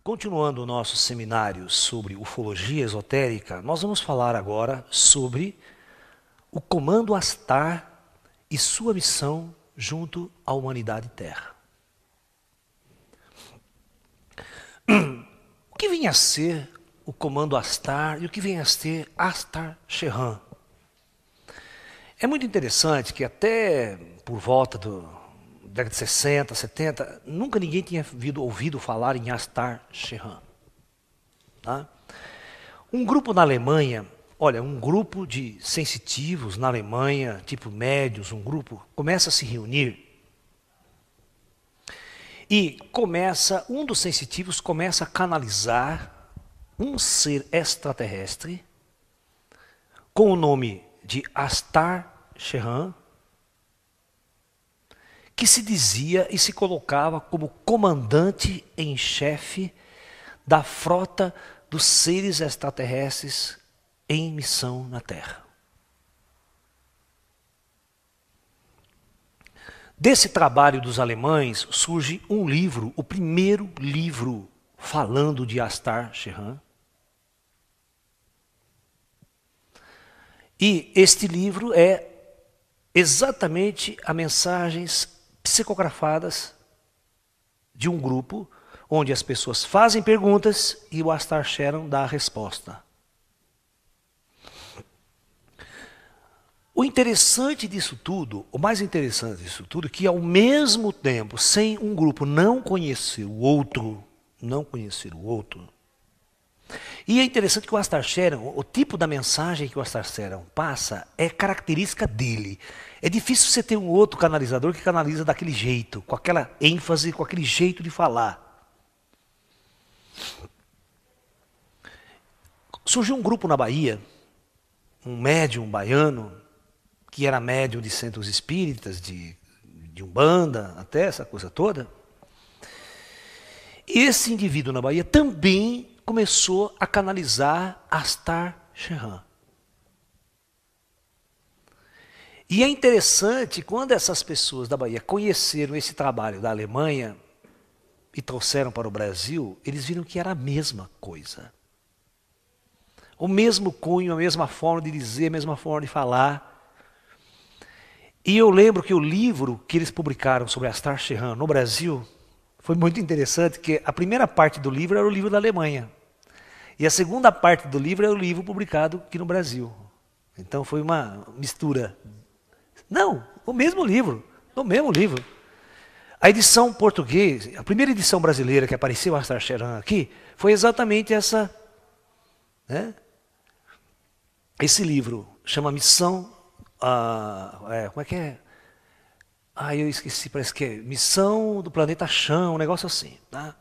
Continuando o nosso seminário sobre ufologia esotérica, nós vamos falar agora sobre o Comando Astar e sua missão junto à humanidade Terra. O que vem a ser o Comando Astar e o que vem a ser Astar Sheran? É muito interessante que até por volta do década de 60, 70, nunca ninguém tinha ouvido falar em Astar Sheran. Tá? Um grupo na Alemanha, olha, um grupo de sensitivos na Alemanha, tipo médios, um grupo, começa a se reunir e um dos sensitivos começa a canalizar um ser extraterrestre com o nome de Astar Sheran, que se dizia e se colocava como comandante em chefe da frota dos seres extraterrestres em missão na Terra. Desse trabalho dos alemães surge um livro, o primeiro livro falando de Astar Sheran. E este livro é exatamente as mensagens psicografadas de um grupo onde as pessoas fazem perguntas e o Astar Sheran dá a resposta. O interessante disso tudo, o mais interessante disso tudo, é que ao mesmo tempo, sem um grupo não conhecer o outro, e é interessante que o Astar Sheran, o tipo da mensagem que o Astar Sheran passa é característica dele. É difícil você ter um outro canalizador que canaliza daquele jeito, com aquela ênfase, com aquele jeito de falar. Surgiu um grupo na Bahia, um médium baiano, que era médium de centros espíritas, de Umbanda, até essa coisa toda. E esse indivíduo na Bahia também começou a canalizar Astar Sheran. E é interessante, quando essas pessoas da Bahia conheceram esse trabalho da Alemanha e trouxeram para o Brasil, eles viram que era a mesma coisa. O mesmo cunho, a mesma forma de dizer, a mesma forma de falar. E eu lembro que o livro que eles publicaram sobre Astar Sheran no Brasil foi muito interessante, porque a primeira parte do livro era o livro da Alemanha. E a segunda parte do livro é o livro publicado aqui no Brasil. Então foi uma mistura. Não, o mesmo livro. A edição portuguesa, a primeira edição brasileira que apareceu Astar Sheran aqui, foi exatamente essa, né? Esse livro chama Missão, como é que é? Eu esqueci, parece que é Missão do Planeta Chão, um negócio assim. Tá?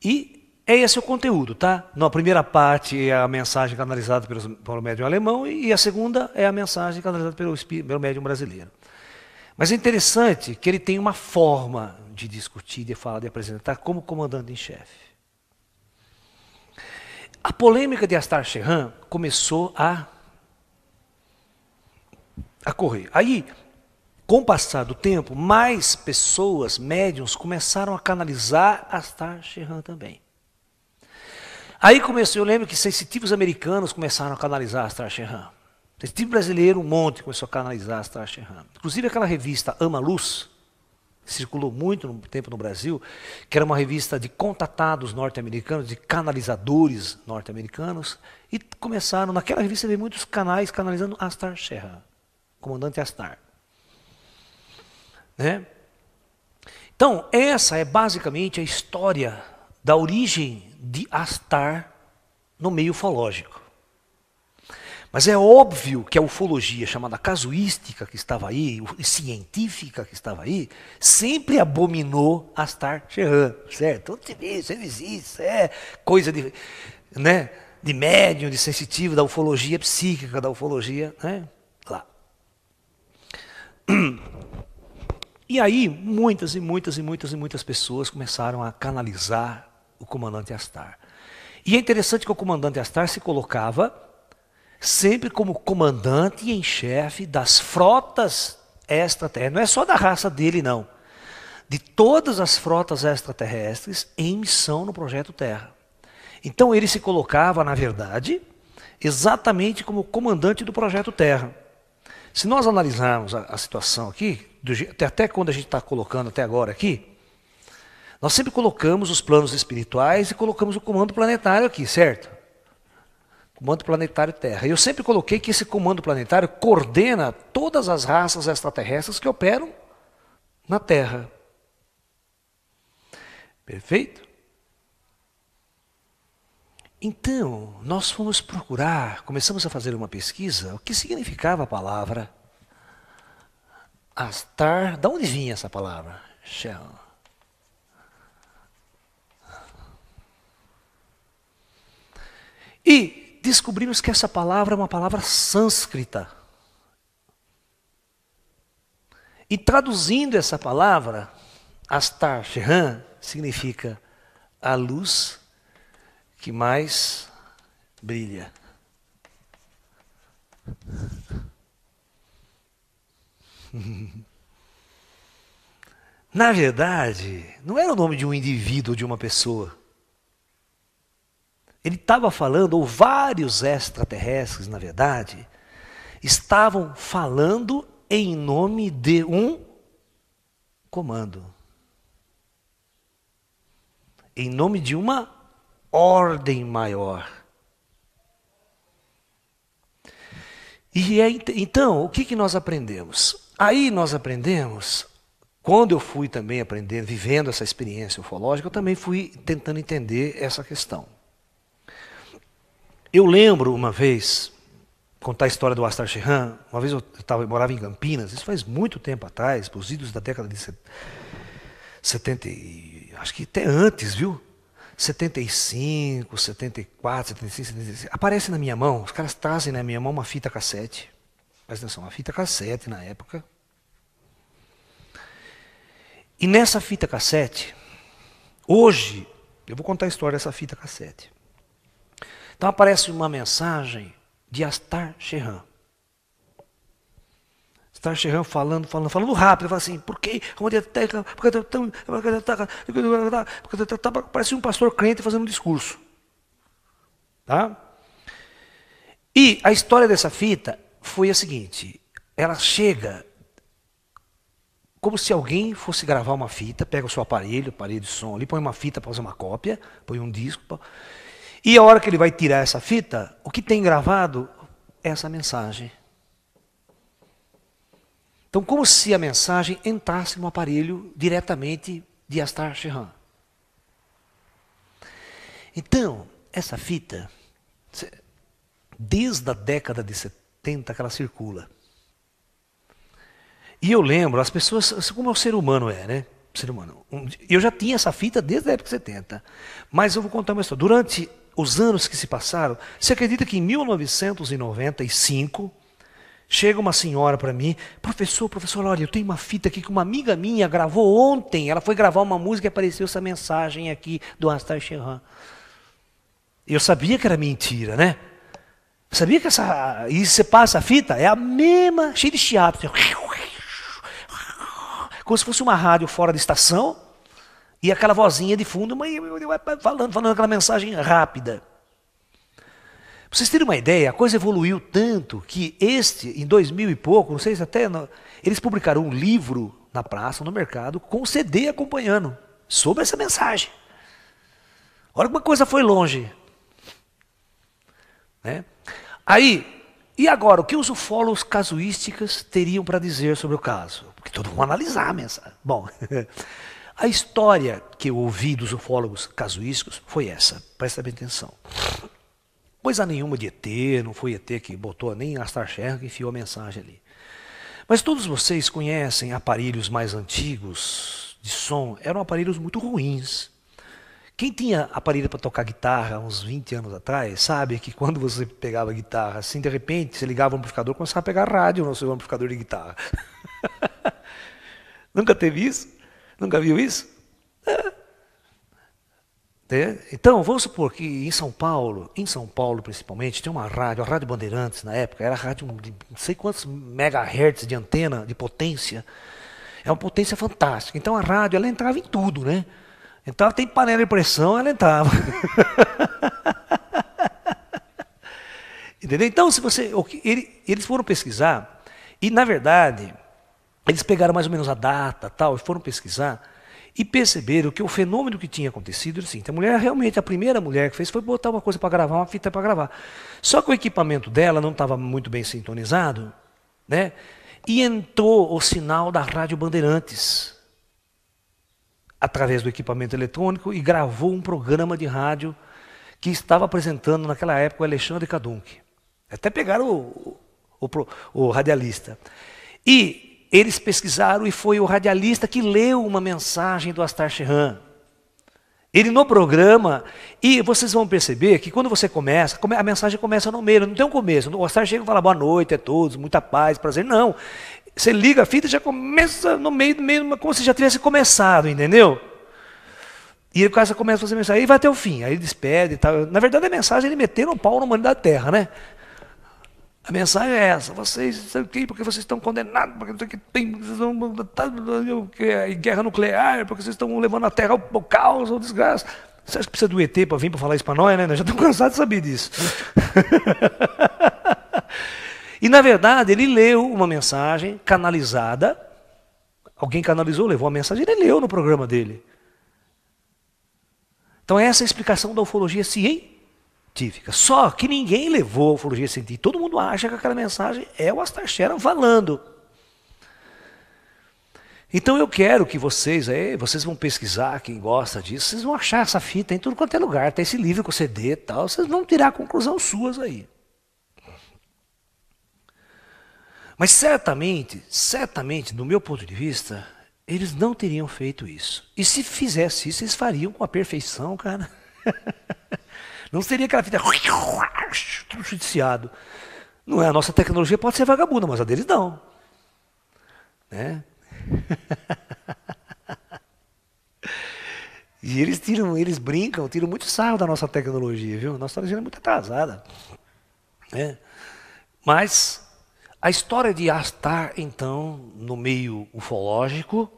E é esse o conteúdo, tá? Na primeira parte é a mensagem canalizada pelo médium alemão e a segunda é a mensagem canalizada pelo médium brasileiro. Mas é interessante que ele tem uma forma de discutir, de falar, de apresentar como comandante em chefe. A polêmica de Astar Sheran começou a correr. Aí, com o passar do tempo, mais pessoas, médiums, começaram a canalizar Astar Sheran também. Aí começou, eu lembro que sensitivos americanos começaram a canalizar Astar Sheran. Sensitivo brasileiro, um monte, começou a canalizar Astar Sheran. Inclusive aquela revista Ama Luz, que circulou muito tempo no Brasil, que era uma revista de contatados norte-americanos, de canalizadores norte-americanos, e começaram, naquela revista, ver muitos canais canalizando Astar Sheran, comandante Astar. Né? Então, essa é basicamente a história da origem de Astar no meio ufológico. Mas é óbvio que a ufologia, chamada casuística que estava aí, científica que estava aí, sempre abominou Astar Sheran, certo? Isso existe, é coisa de, né, de médium, de sensitivo, da ufologia psíquica, da ufologia, né, lá. E aí, muitas pessoas começaram a canalizar o comandante Astar. E é interessante que o comandante Astar se colocava sempre como comandante em chefe das frotas extraterrestres. Não é só da raça dele, não. de todas as frotas extraterrestres em missão no projeto Terra. Então ele se colocava, na verdade, exatamente como comandante do projeto Terra. Se nós analisarmos a situação aqui, até quando a gente está colocando até agora aqui, nós sempre colocamos os planos espirituais e colocamos o comando planetário aqui, certo? Comando planetário Terra. E eu sempre coloquei que esse comando planetário coordena todas as raças extraterrestres que operam na Terra. Perfeito? Então, nós fomos procurar, começamos a fazer uma pesquisa, o que significava a palavra Astar. De onde vinha essa palavra? Shell. E descobrimos que essa palavra é uma palavra sânscrita. E traduzindo essa palavra, Astar Shehan, significa a luz que mais brilha. Na verdade, não era o nome de um indivíduo ou de uma pessoa. Ele estava falando, ou vários extraterrestres, na verdade, estavam falando em nome de um comando. Em nome de uma ordem maior. E então, o que nós aprendemos? Aí nós aprendemos, quando eu fui também aprendendo, vivendo essa experiência ufológica, eu também fui tentando entender essa questão. Eu lembro uma vez, contar a história do Astar Shehan, uma vez eu morava em Campinas, isso faz muito tempo atrás, os idos da década de 70, acho que até antes, viu? 75, 74, 75, 76. Aparece na minha mão, os caras trazem na minha mão uma fita cassete. Presta atenção, uma fita cassete na época. E nessa fita cassete, hoje, eu vou contar a história dessa fita cassete. Então aparece uma mensagem de Astar Shehan. Astar Shehan falando rápido, fala assim, por que? Parece um pastor crente fazendo um discurso. Tá? E a história dessa fita foi a seguinte, ela chega como se alguém fosse gravar uma fita, pega o seu aparelho de som ali, põe uma fita para fazer uma cópia, põe um disco, e a hora que ele vai tirar essa fita, o que tem gravado é essa mensagem. Então, como se a mensagem entrasse no aparelho diretamente de Astar Shehan. Então, essa fita, desde a década de 70 que ela circula. E eu lembro, as pessoas, como o ser humano é, né? Ser humano. Eu já tinha essa fita desde a época de 70. Mas eu vou contar uma história. Durante os anos que se passaram, você acredita que em 1995, chega uma senhora para mim, professor, olha, eu tenho uma fita aqui que uma amiga minha gravou ontem, ela foi gravar uma música e apareceu essa mensagem aqui do Astar Shehan. Eu sabia que era mentira, né? Eu sabia que e você passa a fita, é a mesma, cheia de chiado, como se fosse uma rádio fora de estação, e aquela vozinha de fundo, falando aquela mensagem rápida. Para vocês terem uma ideia, a coisa evoluiu tanto que em 2000 e pouco, não sei se eles publicaram um livro na praça, no mercado, com CD acompanhando, sobre essa mensagem. Olha como a coisa foi longe. Né? Aí, e agora, o que os ufólogos casuísticos teriam para dizer sobre o caso? Porque todos vão analisar a mensagem. Bom, a história que eu ouvi dos ufólogos casuísticos foi essa, presta bem atenção. Coisa nenhuma de ET, não foi ET que botou, nem Astar Shehan que enfiou a mensagem ali. Mas todos vocês conhecem aparelhos mais antigos de som, eram aparelhos muito ruins. Quem tinha aparelho para tocar guitarra uns 20 anos atrás, sabe que quando você pegava a guitarra, assim, de repente, você ligava o amplificador e começava a pegar rádio no seu amplificador de guitarra. Nunca teve isso? Nunca viu isso? Então, vamos supor que em São Paulo principalmente, tem uma rádio, a Rádio Bandeirantes na época, era rádio de não sei quantos megahertz de antena, de potência, É uma potência fantástica. Então a rádio, ela entrava em tudo, né? Então ela tem panela de pressão, ela entrava. Entendeu? Então, se você, eles foram pesquisar, e na verdade, eles pegaram mais ou menos a data, tal, e foram pesquisar, e perceberam que o fenômeno que tinha acontecido era assim, a mulher realmente, a primeira mulher que fez foi botar uma coisa para gravar, uma fita para gravar. Só que o equipamento dela não estava muito bem sintonizado, né? E entrou o sinal da Rádio Bandeirantes, através do equipamento eletrônico, e gravou um programa de rádio que estava apresentando naquela época o Alexandre Kadunk. Até pegaram o radialista. E eles pesquisaram e foi o radialista que leu uma mensagem do Astar Sheran. Ele no programa, e vocês vão perceber que quando você começa, a mensagem começa no meio, não tem um começo. O Astar chega e fala boa noite a todos, muita paz, prazer. Não. Você liga a fita e já começa no meio, como se já tivesse começado, entendeu? E o cara começa a fazer mensagem, e vai até o fim, aí ele despede e tal. Na verdade, a mensagem ele meteu um pau no humano da terra, né? A mensagem é essa, vocês, sabe o quê? Porque vocês estão condenados, porque não sei o que tem, vocês vão em guerra nuclear, porque vocês estão levando a terra ao caos, ao desgraça. Você acha que precisa do ET para vir para falar isso para nós, né? Nós já estamos cansados de saber disso. E na verdade, ele leu uma mensagem canalizada, alguém canalizou, levou a mensagem, ele leu no programa dele. Então essa é a explicação da ufologia científica. Só que ninguém levou a ufologia científica. Todo mundo acha que aquela mensagem é o Astar Sheran falando. Então eu quero que vocês vão pesquisar, quem gosta disso, vocês vão achar essa fita em tudo quanto é lugar, tem esse livro com CD e tal, vocês vão tirar a conclusão suas aí. Mas certamente, do meu ponto de vista, eles não teriam feito isso. E se fizesse isso, eles fariam com a perfeição, cara. Não seria aquela fita judiciado. Não é, a nossa tecnologia pode ser vagabunda, mas a deles não. Né? E eles brincam, tiram muito sarro da nossa tecnologia, viu? Nossa tecnologia é muito atrasada. Né? Mas a história de Astar, então, no meio ufológico,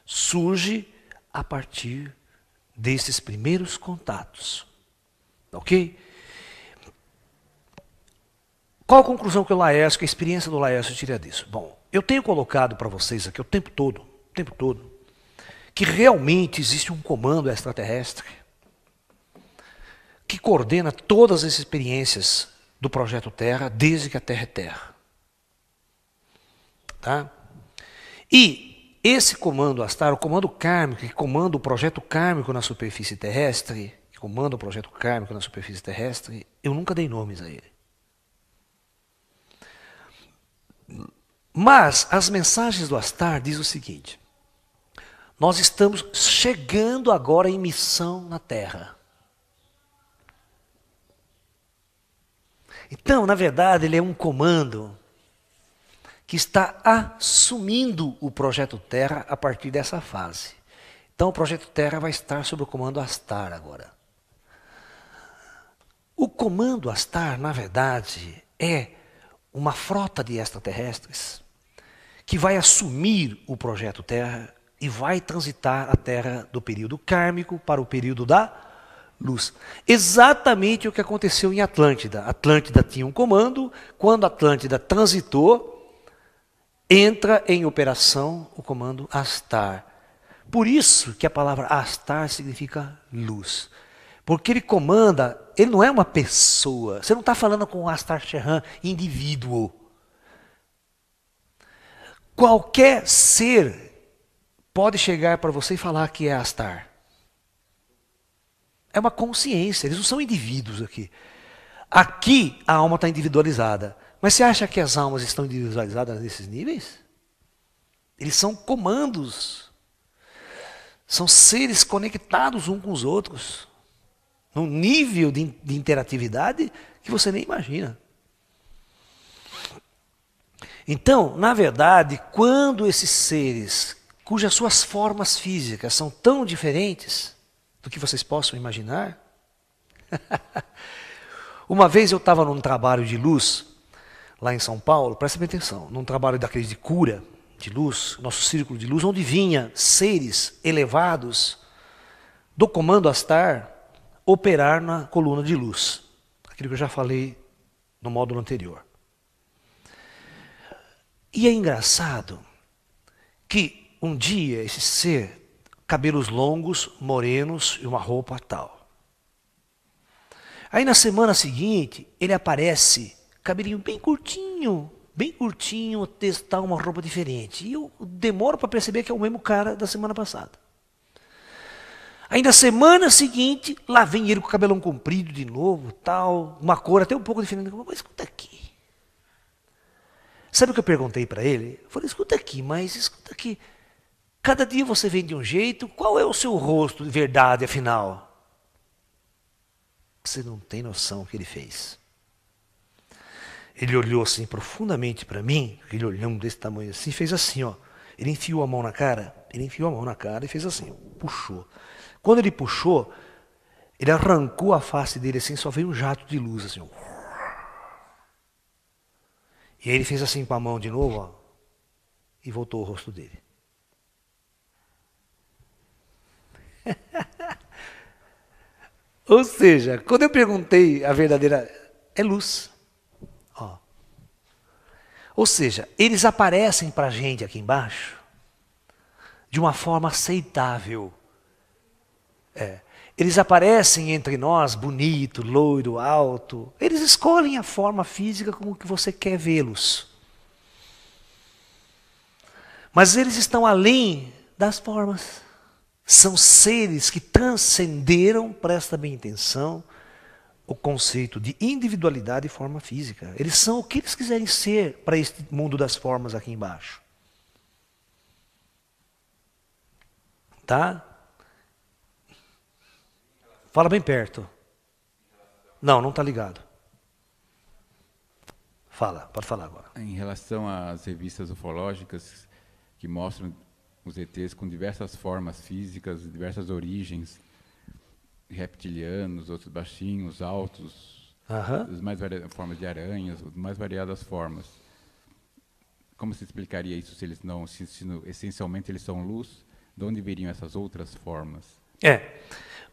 surge a partir desses primeiros contatos. Ok? Qual a conclusão que o Laércio, que a experiência do Laércio tira disso? Bom, eu tenho colocado para vocês aqui o tempo todo, que realmente existe um comando extraterrestre que coordena todas as experiências do Projeto Terra desde que a Terra é Terra. Tá? E esse comando Astar, o comando kármico, que comanda o projeto kármico na superfície terrestre, eu nunca dei nomes a ele. Mas as mensagens do Astar dizem o seguinte: nós estamos chegando agora em missão na Terra. Então, na verdade, ele é um comando que está assumindo o Projeto Terra a partir dessa fase. Então, o Projeto Terra vai estar sob o comando Astar agora. O comando Astar, na verdade, é uma frota de extraterrestres que vai assumir o Projeto Terra e vai transitar a Terra do período kármico para o período da luz. Exatamente o que aconteceu em Atlântida. Atlântida tinha um comando, quando Atlântida transitou, entra em operação o comando Astar. Por isso que a palavra Astar significa luz. Porque ele comanda, ele não é uma pessoa. Você não está falando com o Astar Sheran, indivíduo. Qualquer ser pode chegar para você e falar que é Astar. É uma consciência, eles não são indivíduos aqui. Aqui a alma está individualizada. Mas você acha que as almas estão individualizadas nesses níveis? Eles são comandos. São seres conectados uns com os outros. Num nível de interatividade que você nem imagina. Então, na verdade, quando esses seres, cujas suas formas físicas são tão diferentes do que vocês possam imaginar. Uma vez eu estava num trabalho de luz, lá em São Paulo, presta bem atenção, num trabalho daqueles de cura, de luz, nosso círculo de luz, onde vinha seres elevados do comando Astar operar na coluna de luz. Aquilo que eu já falei no módulo anterior. E é engraçado que um dia esse ser, cabelos longos, morenos e uma roupa tal. Aí na semana seguinte, ele aparece, cabelinho bem curtinho, testar uma roupa diferente. E eu demoro para perceber que é o mesmo cara da semana passada. Aí na semana seguinte, lá vem ele com o cabelão comprido de novo, tal, uma cor até um pouco diferente. Mas escuta aqui. Sabe o que eu perguntei para ele? Eu falei, escuta aqui. Cada dia você vem de um jeito, qual é o seu rosto de verdade, afinal? Você não tem noção o que ele fez. Ele olhou assim profundamente para mim, aquele olhão desse tamanho assim, fez assim, ó. Ele enfiou a mão na cara e fez assim, puxou. Quando ele puxou, ele arrancou a face dele assim, só veio um jato de luz assim. Ó. E aí ele fez assim com a mão de novo, ó, e voltou o rosto dele. Ou seja, quando eu perguntei a verdadeira, é luz. Ó. Ou seja, eles aparecem para a gente aqui embaixo de uma forma aceitável. Eles aparecem entre nós, bonito, loiro, alto. Eles escolhem a forma física como que você quer vê-los. Mas eles estão além das formas. São seres que transcenderam, presta bem atenção, o conceito de individualidade e forma física. Eles são o que eles quiserem ser para este mundo das formas aqui embaixo. Tá? Fala bem perto. Não está ligado. Fala, pode falar agora. Em relação às revistas ufológicas que mostram os ETs com diversas formas físicas, diversas origens, reptilianos, outros baixinhos, altos, as mais formas de aranhas, as mais variadas formas. Como se explicaria isso se eles não, se essencialmente eles são luz? De onde viriam essas outras formas?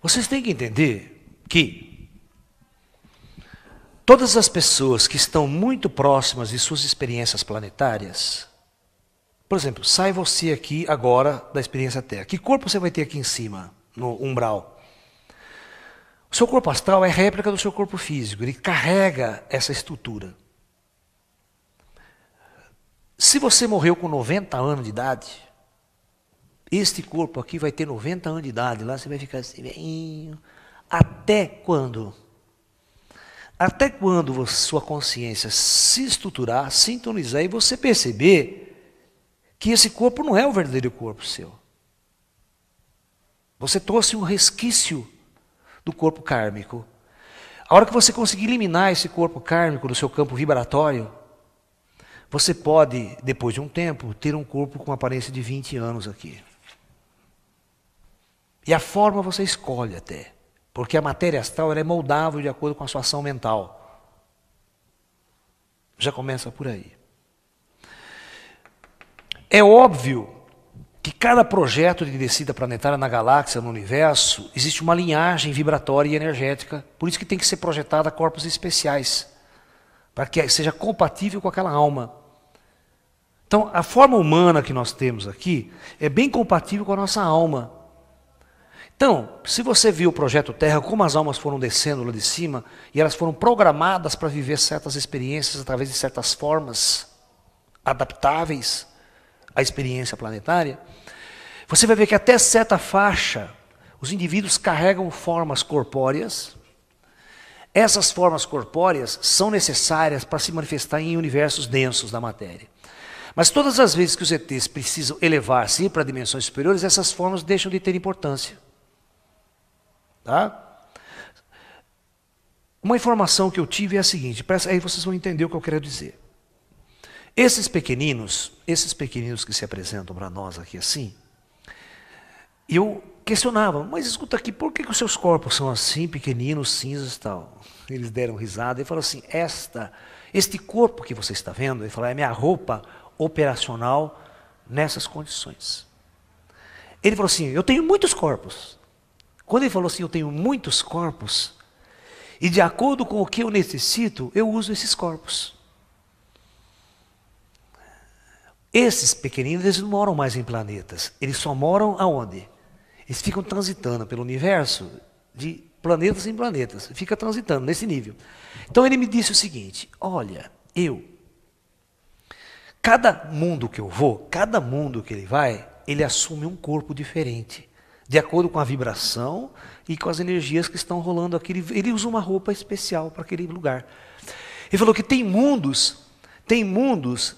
Vocês têm que entender que todas as pessoas que estão muito próximas de suas experiências planetárias, por exemplo, sai você aqui agora da experiência Terra. Que corpo você vai ter aqui em cima, no umbral? O seu corpo astral é réplica do seu corpo físico, ele carrega essa estrutura. Se você morreu com 90 anos de idade, este corpo aqui vai ter 90 anos de idade, lá você vai ficar assim, velhinho. Até quando? Até quando sua consciência se estruturar, sintonizar e você perceber que esse corpo não é o verdadeiro corpo seu. Você trouxe um resquício do corpo kármico. A hora que você conseguir eliminar esse corpo kármico do seu campo vibratório, você pode, depois de um tempo, ter um corpo com aparência de 20 anos aqui. E a forma você escolhe até, porque a matéria astral ela é moldável de acordo com a sua ação mental. Já começa por aí. É óbvio que cada projeto de descida planetária na galáxia, no universo, existe uma linhagem vibratória e energética, por isso que tem que ser projetada corpos especiais, para que seja compatível com aquela alma. Então, a forma humana que nós temos aqui é bem compatível com a nossa alma. Então, se você viu o Projeto Terra, como as almas foram descendo lá de cima, e elas foram programadas para viver certas experiências através de certas formas adaptáveis à experiência planetária, você vai ver que até certa faixa, os indivíduos carregam formas corpóreas. Essas formas corpóreas são necessárias para se manifestar em universos densos da matéria. Mas todas as vezes que os ETs precisam elevar-se, ir para dimensões superiores, essas formas deixam de ter importância. Tá? Uma informação que eu tive é a seguinte, aí vocês vão entender o que eu quero dizer. Esses pequeninos que se apresentam para nós aqui assim, eu questionava, mas escuta aqui, por que os seus corpos são assim, pequeninos, cinzas e tal? Eles deram risada e falaram assim, este corpo que você está vendo, ele falou, é minha roupa operacional nessas condições. Ele falou assim, eu tenho muitos corpos. Quando ele falou assim, eu tenho muitos corpos, e de acordo com o que eu necessito, eu uso esses corpos. Esses pequeninos, eles não moram mais em planetas. Eles só moram aonde? Eles ficam transitando pelo universo, de planetas em planetas. Fica transitando nesse nível. Então ele me disse o seguinte, olha, cada mundo que eu vou, cada mundo que ele vai, ele assume um corpo diferente. De acordo com a vibração e com as energias que estão rolando aqui. Ele usa uma roupa especial para aquele lugar. Ele falou que tem mundos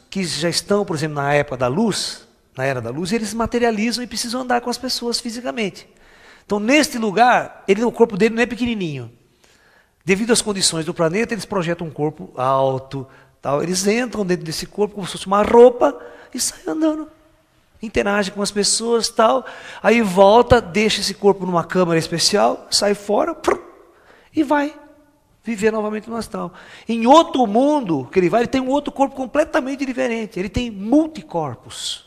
que já estão, por exemplo, na época da luz, na era da luz, e eles materializam e precisam andar com as pessoas fisicamente. Então, neste lugar, o corpo dele não é pequenininho. Devido às condições do planeta, eles projetam um corpo alto, tal. Eles entram dentro desse corpo como se fosse uma roupa e saem andando. Interage com as pessoas, tal. Aí volta, deixa esse corpo numa câmara especial, sai fora e vai viver novamente no astral. Em outro mundo que ele vai, ele tem um outro corpo completamente diferente. Ele tem multicorpos.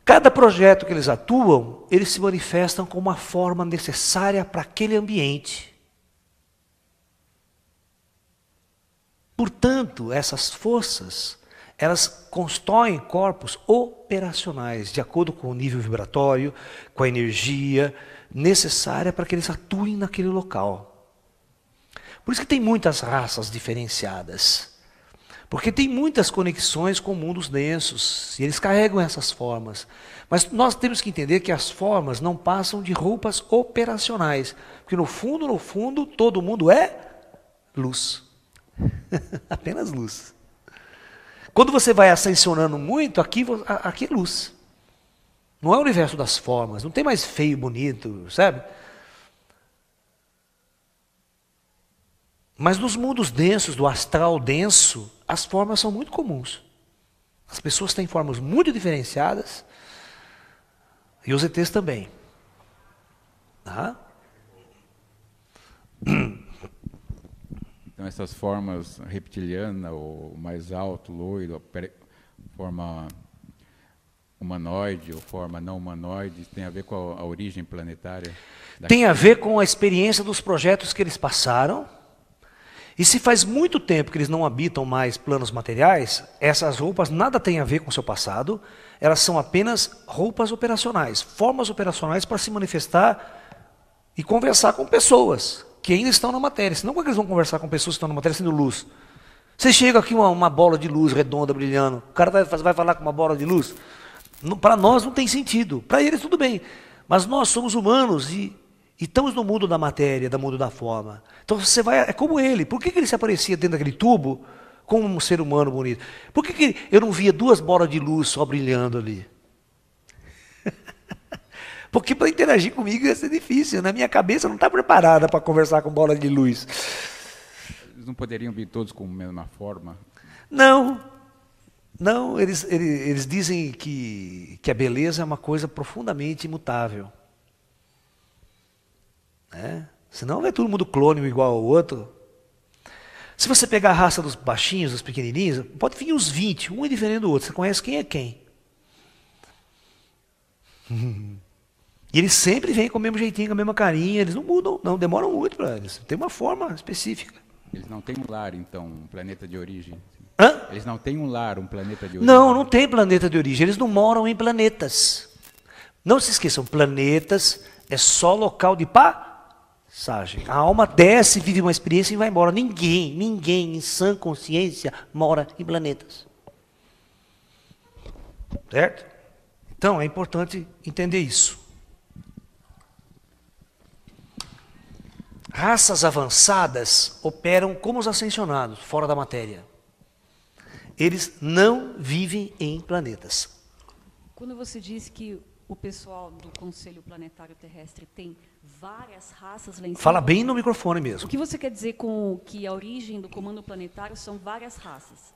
Cada projeto que eles atuam, eles se manifestam como uma forma necessária para aquele ambiente. Portanto, essas forças, elas constroem corpos operacionais, de acordo com o nível vibratório, com a energia necessária para que eles atuem naquele local. Por isso que tem muitas raças diferenciadas. Porque tem muitas conexões com mundos densos, e eles carregam essas formas. Mas nós temos que entender que as formas não passam de roupas operacionais. Porque no fundo, todo mundo é luz. Apenas luz. Quando você vai ascensionando muito, aqui é luz. Não é o universo das formas, não tem mais feio, bonito, sabe? Mas nos mundos densos, do astral denso, as formas são muito comuns. As pessoas têm formas muito diferenciadas, e os ETs também. Tá? Então essas formas reptiliana, ou mais alto, loiro, forma humanoide ou forma não humanoide, tem a ver com a origem planetária? Tem a ver com a experiência dos projetos que eles passaram. E se faz muito tempo que eles não habitam mais planos materiais, essas roupas nada têm a ver com o seu passado, elas são apenas roupas operacionais, formas operacionais para se manifestar e conversar com pessoas que ainda estão na matéria. Senão como é que eles vão conversar com pessoas que estão na matéria sendo luz? Você chega aqui uma bola de luz redonda, brilhando, o cara vai falar com uma bola de luz? Para nós não tem sentido, para eles tudo bem, mas nós somos humanos e estamos no mundo da matéria, no mundo da forma. Então você vai, é como ele. Por que ele se aparecia dentro daquele tubo como um ser humano bonito? Por que eu não via duas bolas de luz só brilhando ali? Porque para interagir comigo ia ser difícil. Na minha cabeça não está preparada para conversar com bola de luz. Eles não poderiam vir todos com a mesma forma? Não. Não, eles dizem que a beleza é uma coisa profundamente imutável. Senão vai todo mundo clone igual ao outro. Se você pegar a raça dos baixinhos, dos pequenininhos, pode vir uns 20, um é diferente do outro. Você conhece quem é quem. E eles sempre vêm com o mesmo jeitinho, com a mesma carinha. Eles não mudam, não demoram muito para eles. Tem uma forma específica. Eles não têm um lar, então, um planeta de origem? Hã? Eles não têm um lar, um planeta de origem? Não tem planeta de origem. Eles não moram em planetas. Não se esqueçam, planetas é só local de passagem. A alma desce, vive uma experiência e vai embora. Ninguém em sã consciência mora em planetas. Certo? Então é importante entender isso. Raças avançadas operam como os ascensionados, fora da matéria. Eles não vivem em planetas. Quando você diz que o pessoal do Conselho Planetário Terrestre tem várias raças lá em cima... Fala bem no microfone mesmo. O que você quer dizer com que a origem do comando planetário são várias raças?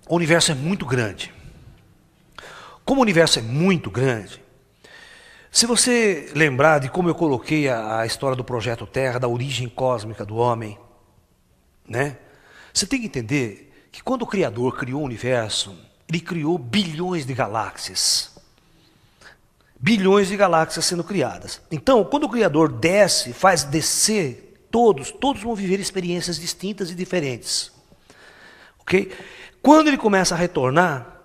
O universo é muito grande. Como o universo é muito grande, se você lembrar de como eu coloquei a história do projeto Terra, da origem cósmica do homem, né? Você tem que entender que quando o Criador criou o universo, ele criou bilhões de galáxias. Bilhões de galáxias sendo criadas. Então, quando o Criador desce, faz descer todos vão viver experiências distintas e diferentes. Ok? Quando ele começa a retornar,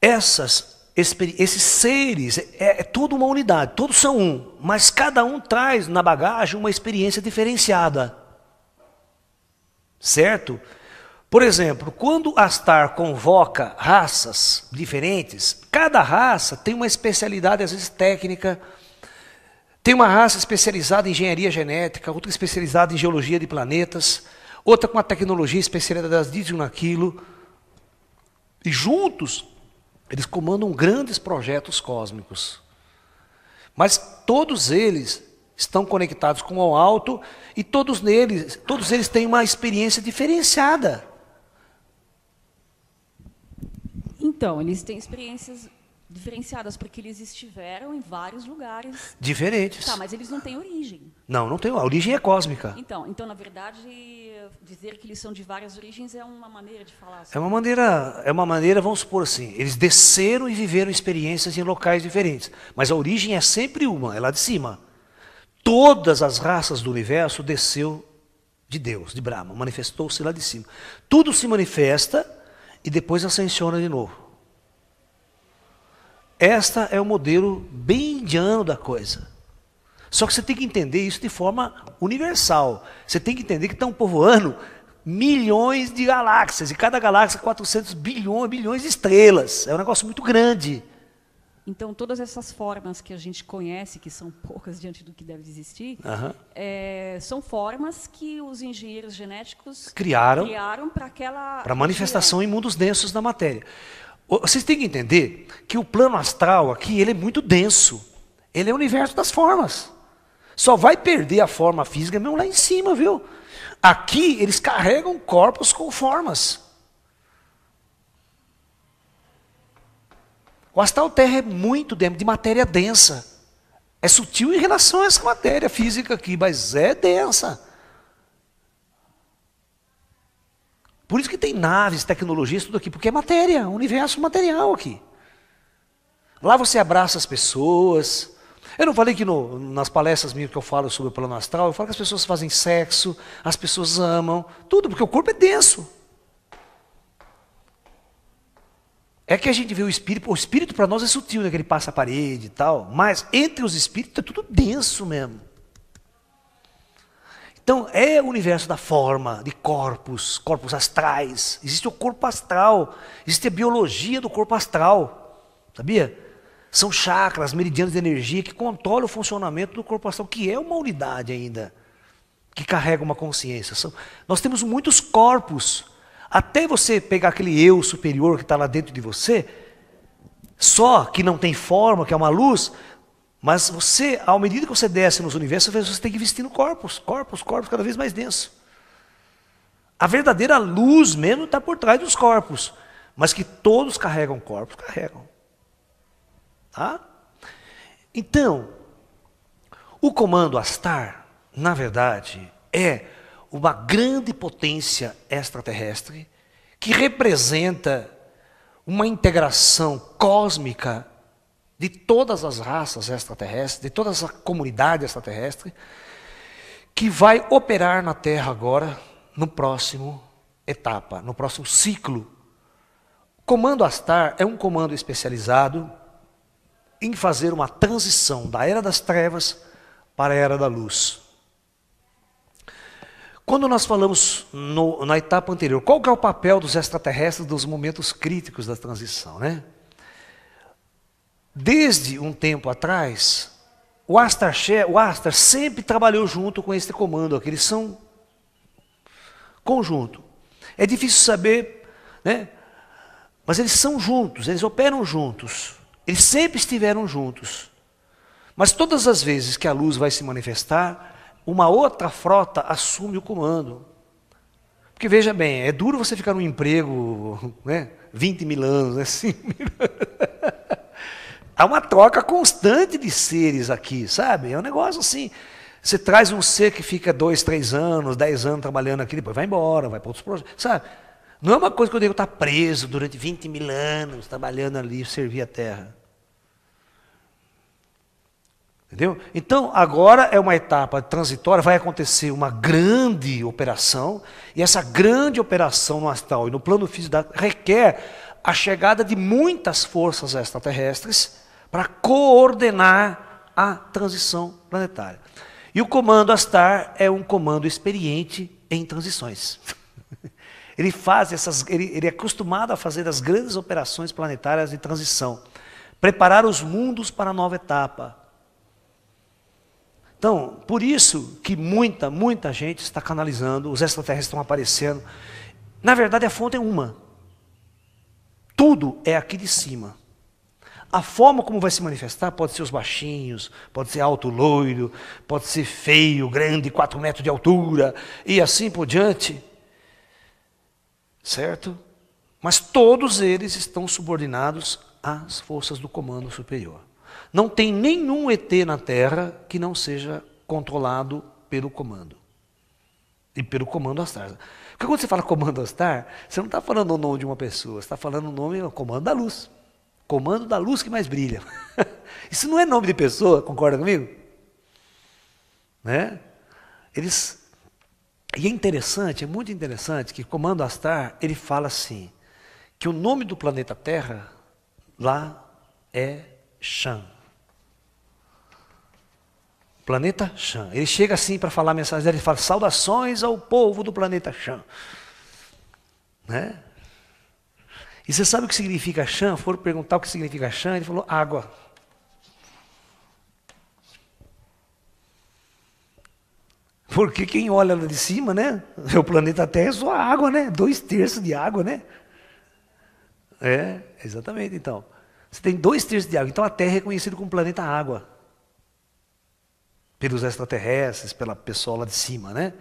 esses seres, é toda uma unidade, todos são um, mas cada um traz na bagagem uma experiência diferenciada. Certo? Por exemplo, quando Astar convoca raças diferentes, cada raça tem uma especialidade, às vezes técnica. Tem uma raça especializada em engenharia genética, outra especializada em geologia de planetas, outra com uma tecnologia especializada disso naquilo. E juntos, eles comandam grandes projetos cósmicos. Mas todos eles estão conectados com o alto e todos eles têm uma experiência diferenciada. Então, eles têm experiências diferenciadas, porque eles estiveram em vários lugares diferentes. Tá, mas eles não têm origem. Não tem. A origem é cósmica. Então, na verdade, dizer que eles são de várias origens é uma maneira de falar assim. É uma maneira, vamos supor assim, eles desceram e viveram experiências em locais diferentes. Mas a origem é sempre uma, é lá de cima. Todas as raças do universo desceu de Deus, de Brahma, manifestou-se lá de cima. Tudo se manifesta e depois ascensiona de novo. Esta é o modelo bem indiano da coisa. Só que você tem que entender isso de forma universal. Você tem que entender que estão povoando milhões de galáxias, e cada galáxia 400 bilhões de estrelas. É um negócio muito grande. Então, todas essas formas que a gente conhece, que são poucas diante do que deve existir, são formas que os engenheiros genéticos criaram para a manifestação em mundos densos da matéria. Vocês têm que entender que o plano astral aqui, ele é muito denso. Ele é o universo das formas. Só vai perder a forma física mesmo lá em cima, viu? Aqui, eles carregam corpos com formas. O astral terra é muito de matéria densa. É sutil em relação a essa matéria física aqui, mas é densa. Por isso que tem naves, tecnologias, tudo aqui, porque é matéria, um universo material aqui. Lá você abraça as pessoas. Eu não falei que nas palestras minhas que eu falo sobre o plano astral, eu falo que as pessoas fazem sexo, as pessoas amam, tudo, porque o corpo é denso. É que a gente vê o espírito para nós é sutil, né, que ele passa a parede e tal, mas entre os espíritos é tudo denso mesmo. Então é o universo da forma, de corpos astrais. Existe o corpo astral, existe a biologia do corpo astral, sabia? São chakras, meridianos de energia que controlam o funcionamento do corpo astral, que é uma unidade ainda, que carrega uma consciência. Nós temos muitos corpos. Até você pegar aquele eu superior que está lá dentro de você, só que não tem forma, que é uma luz, mas você, à medida que você desce nos universos, você tem que ir vestindo corpos cada vez mais densos. A verdadeira luz mesmo está por trás dos corpos, mas que todos carregam corpos, carregam. Tá? Então, o comando Astar, na verdade, é uma grande potência extraterrestre que representa uma integração cósmica de todas as raças extraterrestres, de toda essa comunidade extraterrestre, que vai operar na Terra agora, no próximo etapa, no próximo ciclo. O comando Astar é um comando especializado em fazer uma transição da Era das Trevas para a Era da Luz. Quando nós falamos na etapa anterior, qual que é o papel dos extraterrestres nos momentos críticos da transição, né? Desde um tempo atrás, o Astar sempre trabalhou junto com esse comando aqui, eles são conjunto. É difícil saber, né? Mas eles são juntos, eles operam juntos, eles sempre estiveram juntos. Mas todas as vezes que a luz vai se manifestar, uma outra frota assume o comando. Porque veja bem, é duro você ficar num emprego, né, 20 mil anos, né, 5 mil anos. Há uma troca constante de seres aqui, sabe? É um negócio assim. Você traz um ser que fica 2, 3 anos, 10 anos trabalhando aqui, depois vai embora, vai para outros projetos, sabe? Não é uma coisa que o nego está preso durante 20 mil anos, trabalhando ali, servir a terra. Entendeu? Então, agora é uma etapa transitória, vai acontecer uma grande operação, e essa grande operação no astral e no plano físico requer a chegada de muitas forças extraterrestres para coordenar a transição planetária. E o comando Astar é um comando experiente em transições. Ele é acostumado a fazer as grandes operações planetárias de transição, preparar os mundos para a nova etapa. Então, por isso que muita gente está canalizando, os extraterrestres estão aparecendo. Na verdade, a fonte é uma. Tudo é aqui de cima. A forma como vai se manifestar pode ser os baixinhos, pode ser alto, loiro, pode ser feio, grande, 4 metros de altura, e assim por diante. Certo? Mas todos eles estão subordinados às forças do comando superior. Não tem nenhum ET na Terra que não seja controlado pelo comando. E pelo comando Astar. Porque quando você fala comando Astar, você não está falando o nome de uma pessoa, você está falando o nome, o comando da luz. Comando da luz que mais brilha. Isso não é nome de pessoa, concorda comigo? Né? E é interessante, é muito interessante que o comando Astar, ele fala assim, que o nome do planeta Terra lá é Shan. Planeta Shan. Ele chega assim para falar a mensagem dele, ele fala, saudações ao povo do planeta Shan. Né? E você sabe o que significa Shan? Foram perguntar o que significa Shan, ele falou água. Porque quem olha lá de cima, né? O planeta Terra é só água, né? 2/3 de água, né? É, exatamente, então. Você tem 2/3 de água, então a Terra é conhecida como planeta água. Pelos extraterrestres, pela pessoa lá de cima, né?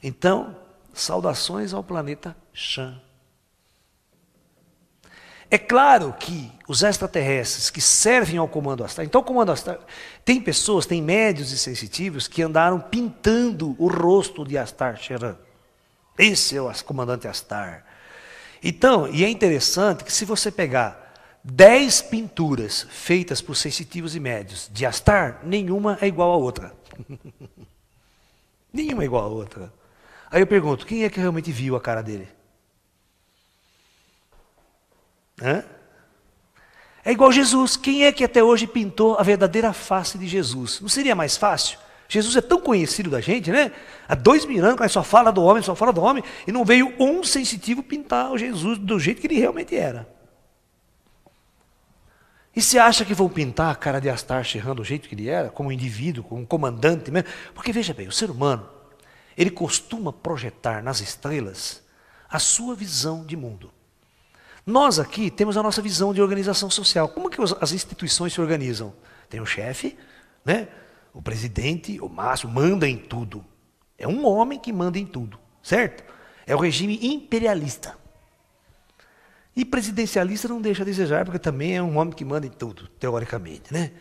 Então, saudações ao planeta Shan. É claro que os extraterrestres que servem ao comando Astar, então o comando Astar, tem pessoas, tem médios e sensitivos que andaram pintando o rosto de Astar Sheran. Esse é o comandante Astar. Então, e é interessante que se você pegar 10 pinturas feitas por sensitivos e médios de Astar, nenhuma é igual à outra. Nenhuma é igual à outra. Aí eu pergunto, quem é que realmente viu a cara dele? Hã? É igual Jesus. Quem é que até hoje pintou a verdadeira face de Jesus? Não seria mais fácil? Jesus é tão conhecido da gente, né? Há 2000 anos, que só fala do homem, e não veio um sensitivo pintar o Jesus do jeito que ele realmente era. E você acha que vão pintar a cara de Astar Sheran do jeito que ele era, como indivíduo, como um comandante mesmo? Porque veja bem, o ser humano, ele costuma projetar nas estrelas a sua visão de mundo. Nós aqui temos a nossa visão de organização social. Como que as instituições se organizam? Tem o chefe, né? O presidente, o máximo, manda em tudo. É um homem que manda em tudo, certo? É o regime imperialista. E presidencialista não deixa a desejar, porque também é um homem que manda em tudo, teoricamente, né?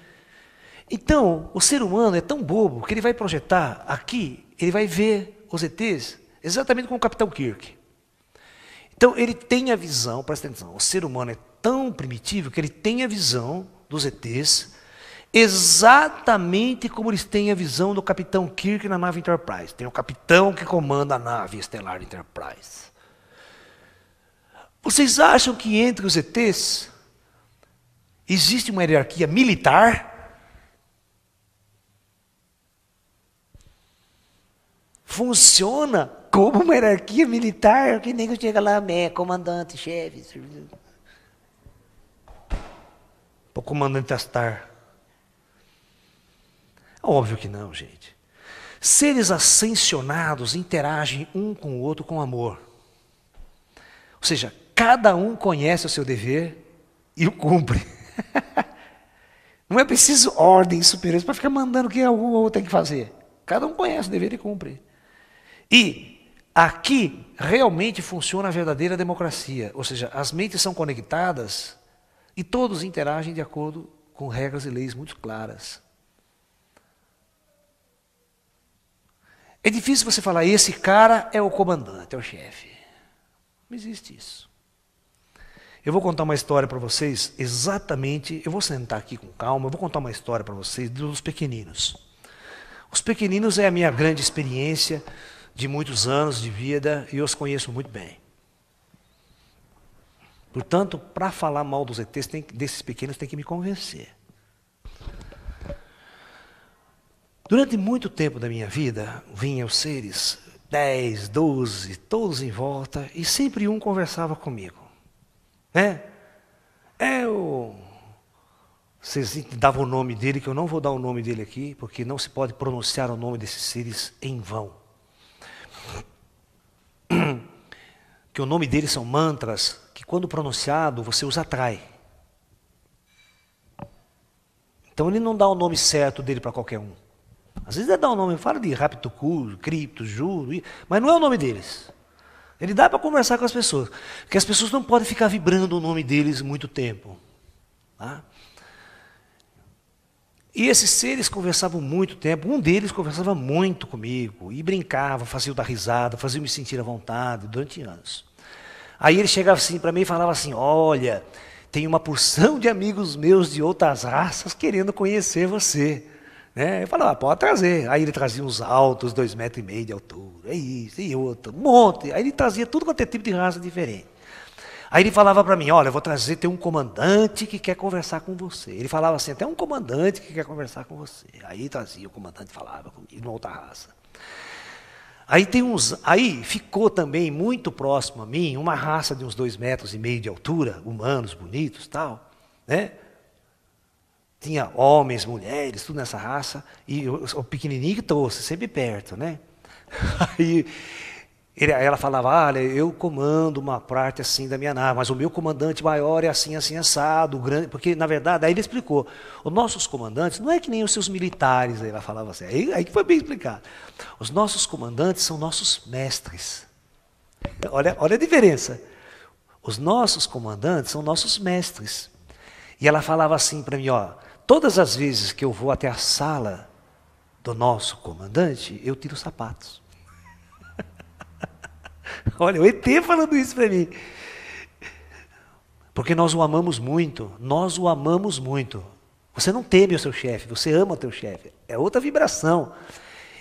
Então, o ser humano é tão bobo que ele vai projetar aqui, ele vai ver os ETs exatamente como o Capitão Kirk. Então, ele tem a visão, presta atenção, o ser humano é tão primitivo que ele tem a visão dos ETs exatamente como eles têm a visão do Capitão Kirk na nave Enterprise. Tem o capitão que comanda a nave estelar Enterprise. Vocês acham que entre os ETs existe uma hierarquia militar? Funciona como uma hierarquia militar, que nem que chega lá, comandante, chefe. O comandante Astar. Óbvio que não, gente. Seres ascensionados interagem um com o outro com amor. Ou seja, cada um conhece o seu dever e o cumpre. Não é preciso ordens superiores para ficar mandando o que um ou outro tem que fazer. Cada um conhece o dever e cumpre. E aqui realmente funciona a verdadeira democracia. Ou seja, as mentes são conectadas e todos interagem de acordo com regras e leis muito claras. É difícil você falar, esse cara é o comandante, é o chefe. Não existe isso. Eu vou contar uma história para vocês, exatamente, eu vou sentar aqui com calma, eu vou contar uma história para vocês dos pequeninos. Os pequeninos é a minha grande experiência de muitos anos de vida e eu os conheço muito bem. Portanto, para falar mal dos ETs, desses pequenos, tem que me convencer. Durante muito tempo da minha vida, vinham os seres, 10, 12, todos em volta, e sempre um conversava comigo. Vocês davam o nome dele, que eu não vou dar o nome dele aqui, porque não se pode pronunciar o nome desses seres em vão. Que o nome deles são mantras, que quando pronunciado, você os atrai. Então ele não dá o nome certo dele para qualquer um. Às vezes ele dá o nome, fala de Raptucu, Cripto, Juro, mas não é o nome deles. Ele dá para conversar com as pessoas, porque as pessoas não podem ficar vibrando o nome deles muito tempo. Tá? E esses seres conversavam muito tempo, um deles conversava muito comigo, e brincava, fazia eu dar risada, fazia eu me sentir à vontade, durante anos. Aí ele chegava assim para mim e falava assim, olha, tem uma porção de amigos meus de outras raças querendo conhecer você. Eu falava, pode trazer. Aí ele trazia uns altos, 2,5 metros de altura, é isso, e outro, um monte. Aí ele trazia tudo quanto é tipo de raça diferente. Aí ele falava para mim, olha, eu vou trazer, tem um comandante que quer conversar com você. Ele falava assim, tem um comandante que quer conversar com você. Aí ele trazia, o comandante falava comigo, de uma outra raça. Aí ficou também muito próximo a mim, uma raça de uns 2,5 metros de altura, humanos, bonitos, tal, Tinha homens, mulheres, tudo nessa raça, e o pequenininho que trouxe, sempre perto, Aí ela falava, olha, eu comando uma parte assim da minha nave, mas o meu comandante maior é assim, assim, assado, grande, porque na verdade, aí ele explicou, os nossos comandantes não é que nem os seus militares, aí ela falava assim, aí que foi bem explicado. Os nossos comandantes são nossos mestres. Olha a diferença. Os nossos comandantes são nossos mestres. E ela falava assim para mim, todas as vezes que eu vou até a sala do nosso comandante, eu tiro os sapatos. Olha, o ET falando isso para mim. Porque nós o amamos muito, nós o amamos muito. Você não teme o seu chefe, você ama o teu chefe. É outra vibração.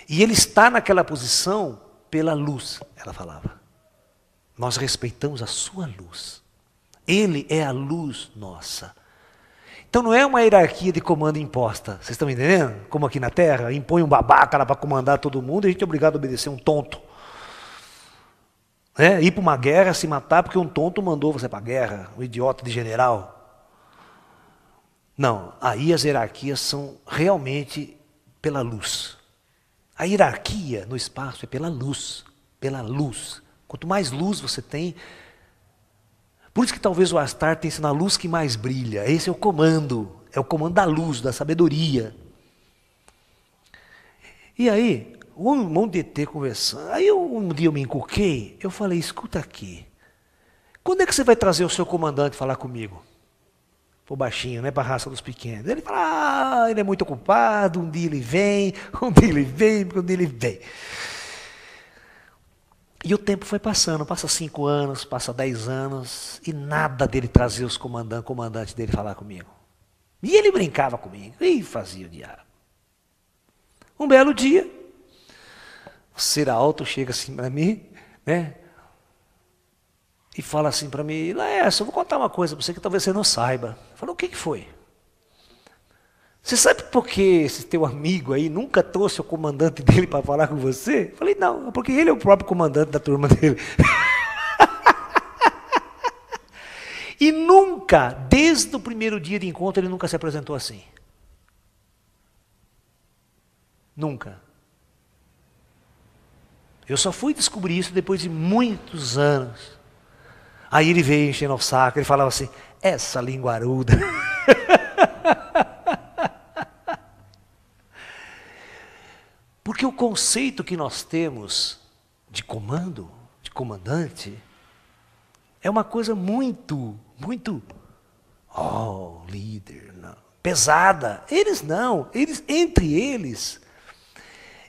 E ele está naquela posição pela luz, ela falava. Nós respeitamos a sua luz. Ele é a luz nossa. Então não é uma hierarquia de comando imposta. Vocês estão entendendo? Como aqui na Terra, impõe um babaca lá para comandar todo mundo e a gente é obrigado a obedecer um tonto. Ir para uma guerra, se matar porque um tonto mandou você para a guerra, um idiota de general. Não, aí as hierarquias são realmente pela luz. A hierarquia no espaço é pela luz, pela luz. Quanto mais luz você tem, por isso que talvez o Astar tenha sido a luz que mais brilha. Esse é o comando da luz, da sabedoria. E aí, um monte de ET conversando. Aí um dia eu me encuquei, eu falei, escuta aqui, quando é que você vai trazer o seu comandante falar comigo? Pô, baixinho, para a raça dos pequenos. Ele fala, ele é muito ocupado, um dia ele vem, um dia ele vem. E o tempo foi passando, passa 5 anos, passa 10 anos, e nada dele trazer os comandantes dele falar comigo. E ele brincava comigo, e fazia o diabo. Um belo dia, o ser alto chega assim para mim, e fala assim para mim, Laércio, eu vou contar uma coisa para você que talvez você não saiba. Eu falei, o que foi? Você sabe por que esse teu amigo aí nunca trouxe o comandante dele para falar com você? Eu falei, não, porque ele é o próprio comandante da turma dele. E nunca, desde o primeiro dia de encontro, ele nunca se apresentou assim. Nunca. Eu só fui descobrir isso depois de muitos anos. Aí ele veio enchendo o saco, ele falava assim, essa linguaruda. Porque o conceito que nós temos de comando, de comandante, é uma coisa muito, líder, não, pesada. Eles não, entre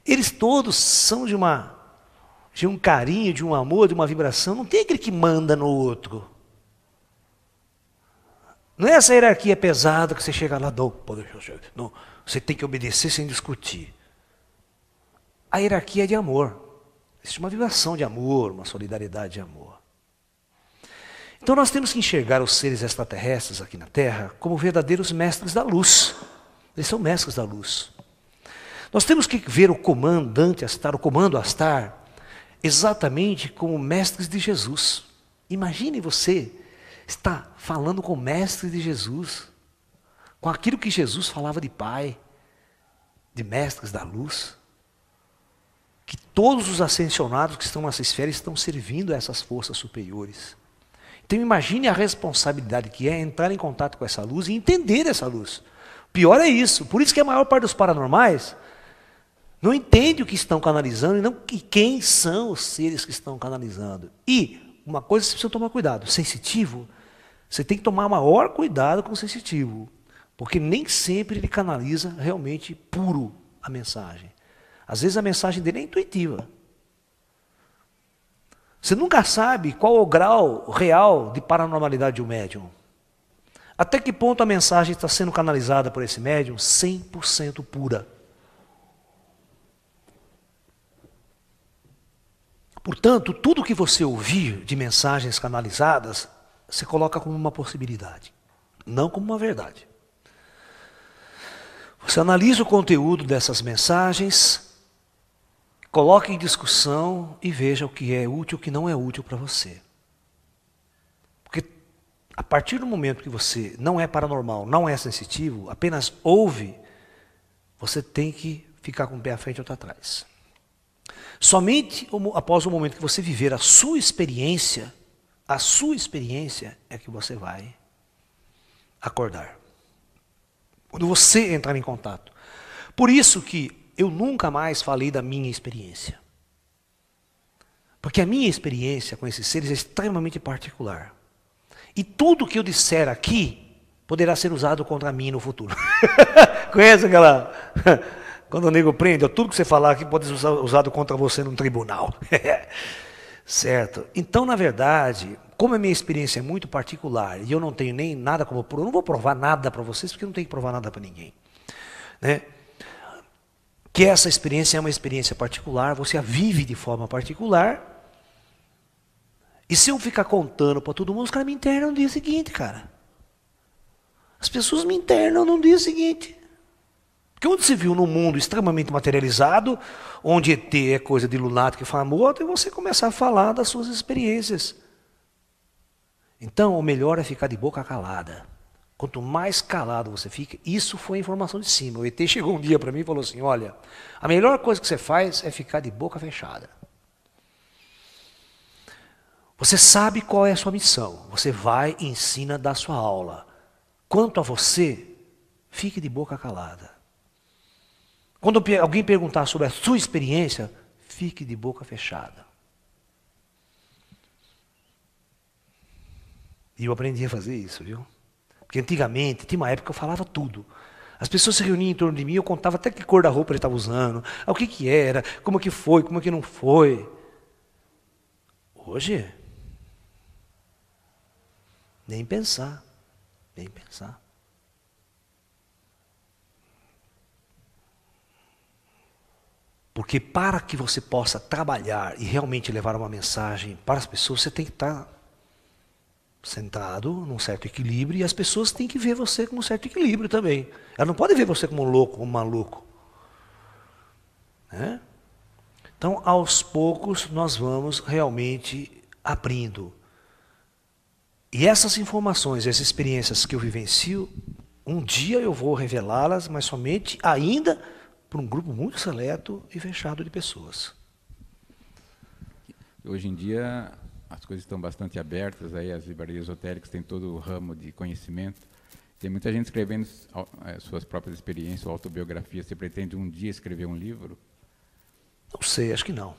eles todos são de uma de um carinho, de um amor, de uma vibração. Não tem aquele que manda no outro. Não é essa hierarquia pesada que você chega lá, não, você tem que obedecer sem discutir. A hierarquia é de amor. Existe uma vibração de amor, uma solidariedade de amor. Então nós temos que enxergar os seres extraterrestres aqui na Terra como verdadeiros mestres da luz. Eles são mestres da luz. Nós temos que ver o comandante Astar, o comando Astar, exatamente como mestres de Jesus. Imagine você estar falando com o mestre de Jesus, com aquilo que Jesus falava de Pai, de mestres da luz, que todos os ascensionados que estão nessa esfera estão servindo a essas forças superiores. Então imagine a responsabilidade que é entrar em contato com essa luz e entender essa luz. O pior é isso, por isso que a maior parte dos paranormais não entende o que estão canalizando e não quem são os seres que estão canalizando. E uma coisa você precisa tomar cuidado, sensitivo, você tem que tomar maior cuidado com o sensitivo, porque nem sempre ele canaliza realmente puro a mensagem. Às vezes a mensagem dele é intuitiva. Você nunca sabe qual é o grau real de paranormalidade de um médium. Até que ponto a mensagem está sendo canalizada por esse médium 100% pura. Portanto, tudo que você ouvir de mensagens canalizadas, você coloca como uma possibilidade, não como uma verdade. Você analisa o conteúdo dessas mensagens, coloque em discussão e veja o que é útil e o que não é útil para você. Porque a partir do momento que você não é paranormal, não é sensitivo, apenas ouve, você tem que ficar com o pé à frente e outro atrás. Somente após o momento que você viver a sua experiência é que você vai acordar. Quando você entrar em contato. Por isso que eu nunca mais falei da minha experiência. Porque a minha experiência com esses seres é extremamente particular. E tudo que eu disser aqui poderá ser usado contra mim no futuro. Conhece aquela... Quando o nego prende, tudo que você falar aqui pode ser usado contra você num tribunal. Certo? Então, na verdade, como a minha experiência é muito particular e eu não tenho nem nada como provar, eu não vou provar nada para vocês, porque eu não tenho que provar nada para ninguém. Né? Que essa experiência é uma experiência particular, você a vive de forma particular. E se eu ficar contando para todo mundo, os caras me internam no dia seguinte, cara. As pessoas me internam no dia seguinte. Porque onde se viu num mundo extremamente materializado, onde ET é coisa de lunático e famoso, é você começar a falar das suas experiências. Então, o melhor é ficar de boca calada. Quanto mais calado você fica, isso foi informação de cima. O ET chegou um dia para mim e falou assim, olha, a melhor coisa que você faz é ficar de boca fechada. Você sabe qual é a sua missão. Você vai e ensina, dá sua aula. Quanto a você, fique de boca calada. Quando alguém perguntar sobre a sua experiência, fique de boca fechada. E eu aprendi a fazer isso, viu? Porque antigamente, tinha uma época que eu falava tudo. As pessoas se reuniam em torno de mim, eu contava até que cor da roupa ele estava usando, o que que era, como que foi, como que não foi. Hoje, nem pensar, nem pensar. Porque para que você possa trabalhar e realmente levar uma mensagem para as pessoas, você tem que estar centrado num certo equilíbrio e as pessoas têm que ver você com um certo equilíbrio também. Elas não podem ver você como um louco, como um maluco. Né? Então, aos poucos, nós vamos realmente abrindo. E essas informações, essas experiências que eu vivencio, um dia eu vou revelá-las, mas somente ainda para um grupo muito seleto e fechado de pessoas. Hoje em dia, as coisas estão bastante abertas, aí as livrarias esotéricas têm todo o ramo de conhecimento. Tem muita gente escrevendo suas próprias experiências, autobiografias. Você pretende um dia escrever um livro? Não sei, acho que não.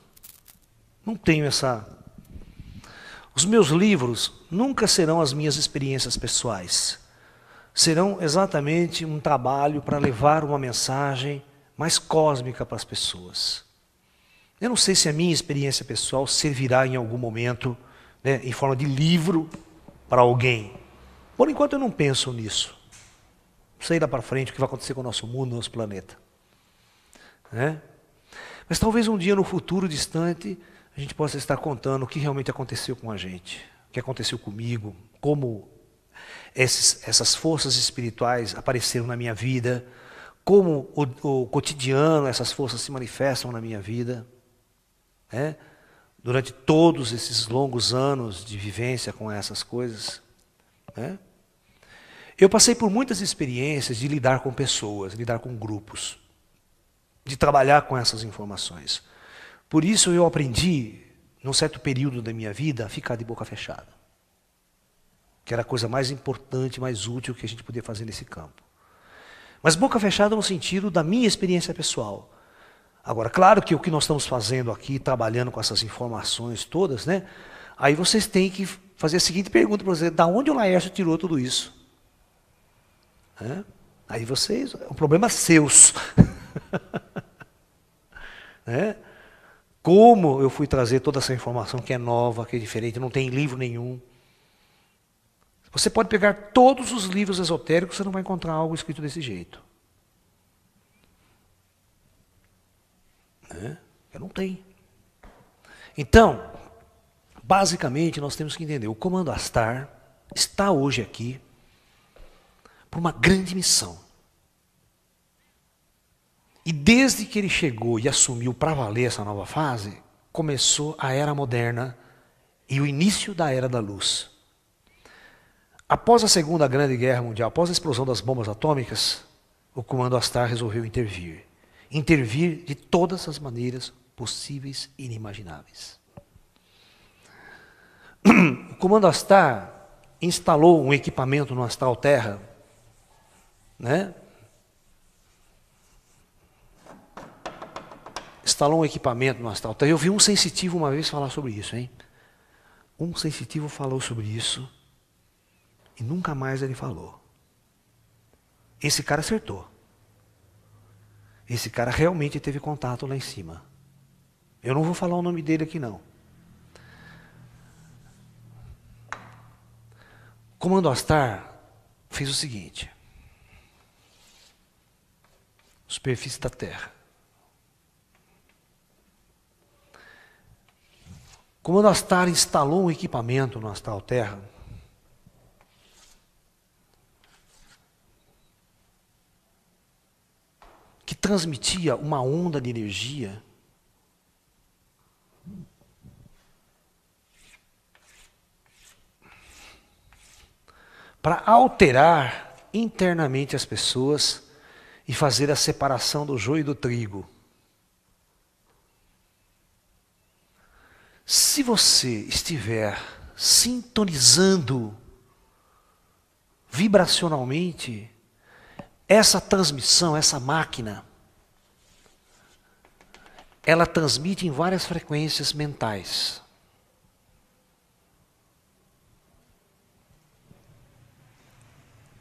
Não tenho essa... Os meus livros nunca serão as minhas experiências pessoais. Serão exatamente um trabalho para levar uma mensagem mais cósmica para as pessoas. Eu não sei se a minha experiência pessoal servirá em algum momento, né, em forma de livro para alguém. Por enquanto eu não penso nisso. Não sei lá para frente o que vai acontecer com o nosso mundo, nosso planeta. Né? Mas talvez um dia no futuro distante a gente possa estar contando o que realmente aconteceu com a gente, o que aconteceu comigo, como essas forças espirituais apareceram na minha vida, como o cotidiano, essas forças se manifestam na minha vida. Né? Durante todos esses longos anos de vivência com essas coisas. Né? Eu passei por muitas experiências de lidar com pessoas, lidar com grupos, de trabalhar com essas informações. Por isso eu aprendi, num certo período da minha vida, a ficar de boca fechada. Que era a coisa mais importante, mais útil que a gente podia fazer nesse campo. Mas boca fechada no sentido da minha experiência pessoal. Agora, claro que o que nós estamos fazendo aqui, trabalhando com essas informações todas, né? Aí vocês têm que fazer a seguinte pergunta para você: da onde o Laércio tirou tudo isso? Aí vocês, é um problema seus. Né? Como eu fui trazer toda essa informação que é nova, que é diferente, não tem livro nenhum. Você pode pegar todos os livros esotéricos, você não vai encontrar algo escrito desse jeito. Eu não tenho. Então, basicamente, nós temos que entender, o Comando Astar está hoje aqui por uma grande missão. E desde que ele chegou e assumiu para valer essa nova fase, começou a Era Moderna e o início da Era da Luz. Após a Segunda Grande Guerra Mundial, após a explosão das bombas atômicas, o Comando Astar resolveu intervir. Intervir de todas as maneiras possíveis e inimagináveis. O Comando Astar instalou um equipamento no Astral Terra, né? Instalou um equipamento no Astral Terra. Eu vi um sensitivo uma vez falar sobre isso, hein? Um sensitivo falou sobre isso e nunca mais ele falou. Esse cara acertou. Esse cara realmente teve contato lá em cima. Eu não vou falar o nome dele aqui, não. O Comando Astar fez o seguinte. Superfície da Terra. O Comando Astar instalou um equipamento no Astral Terra que transmitia uma onda de energia para alterar internamente as pessoas e fazer a separação do joio e do trigo. Se você estiver sintonizando vibracionalmente, essa transmissão, essa máquina, ela transmite em várias frequências mentais.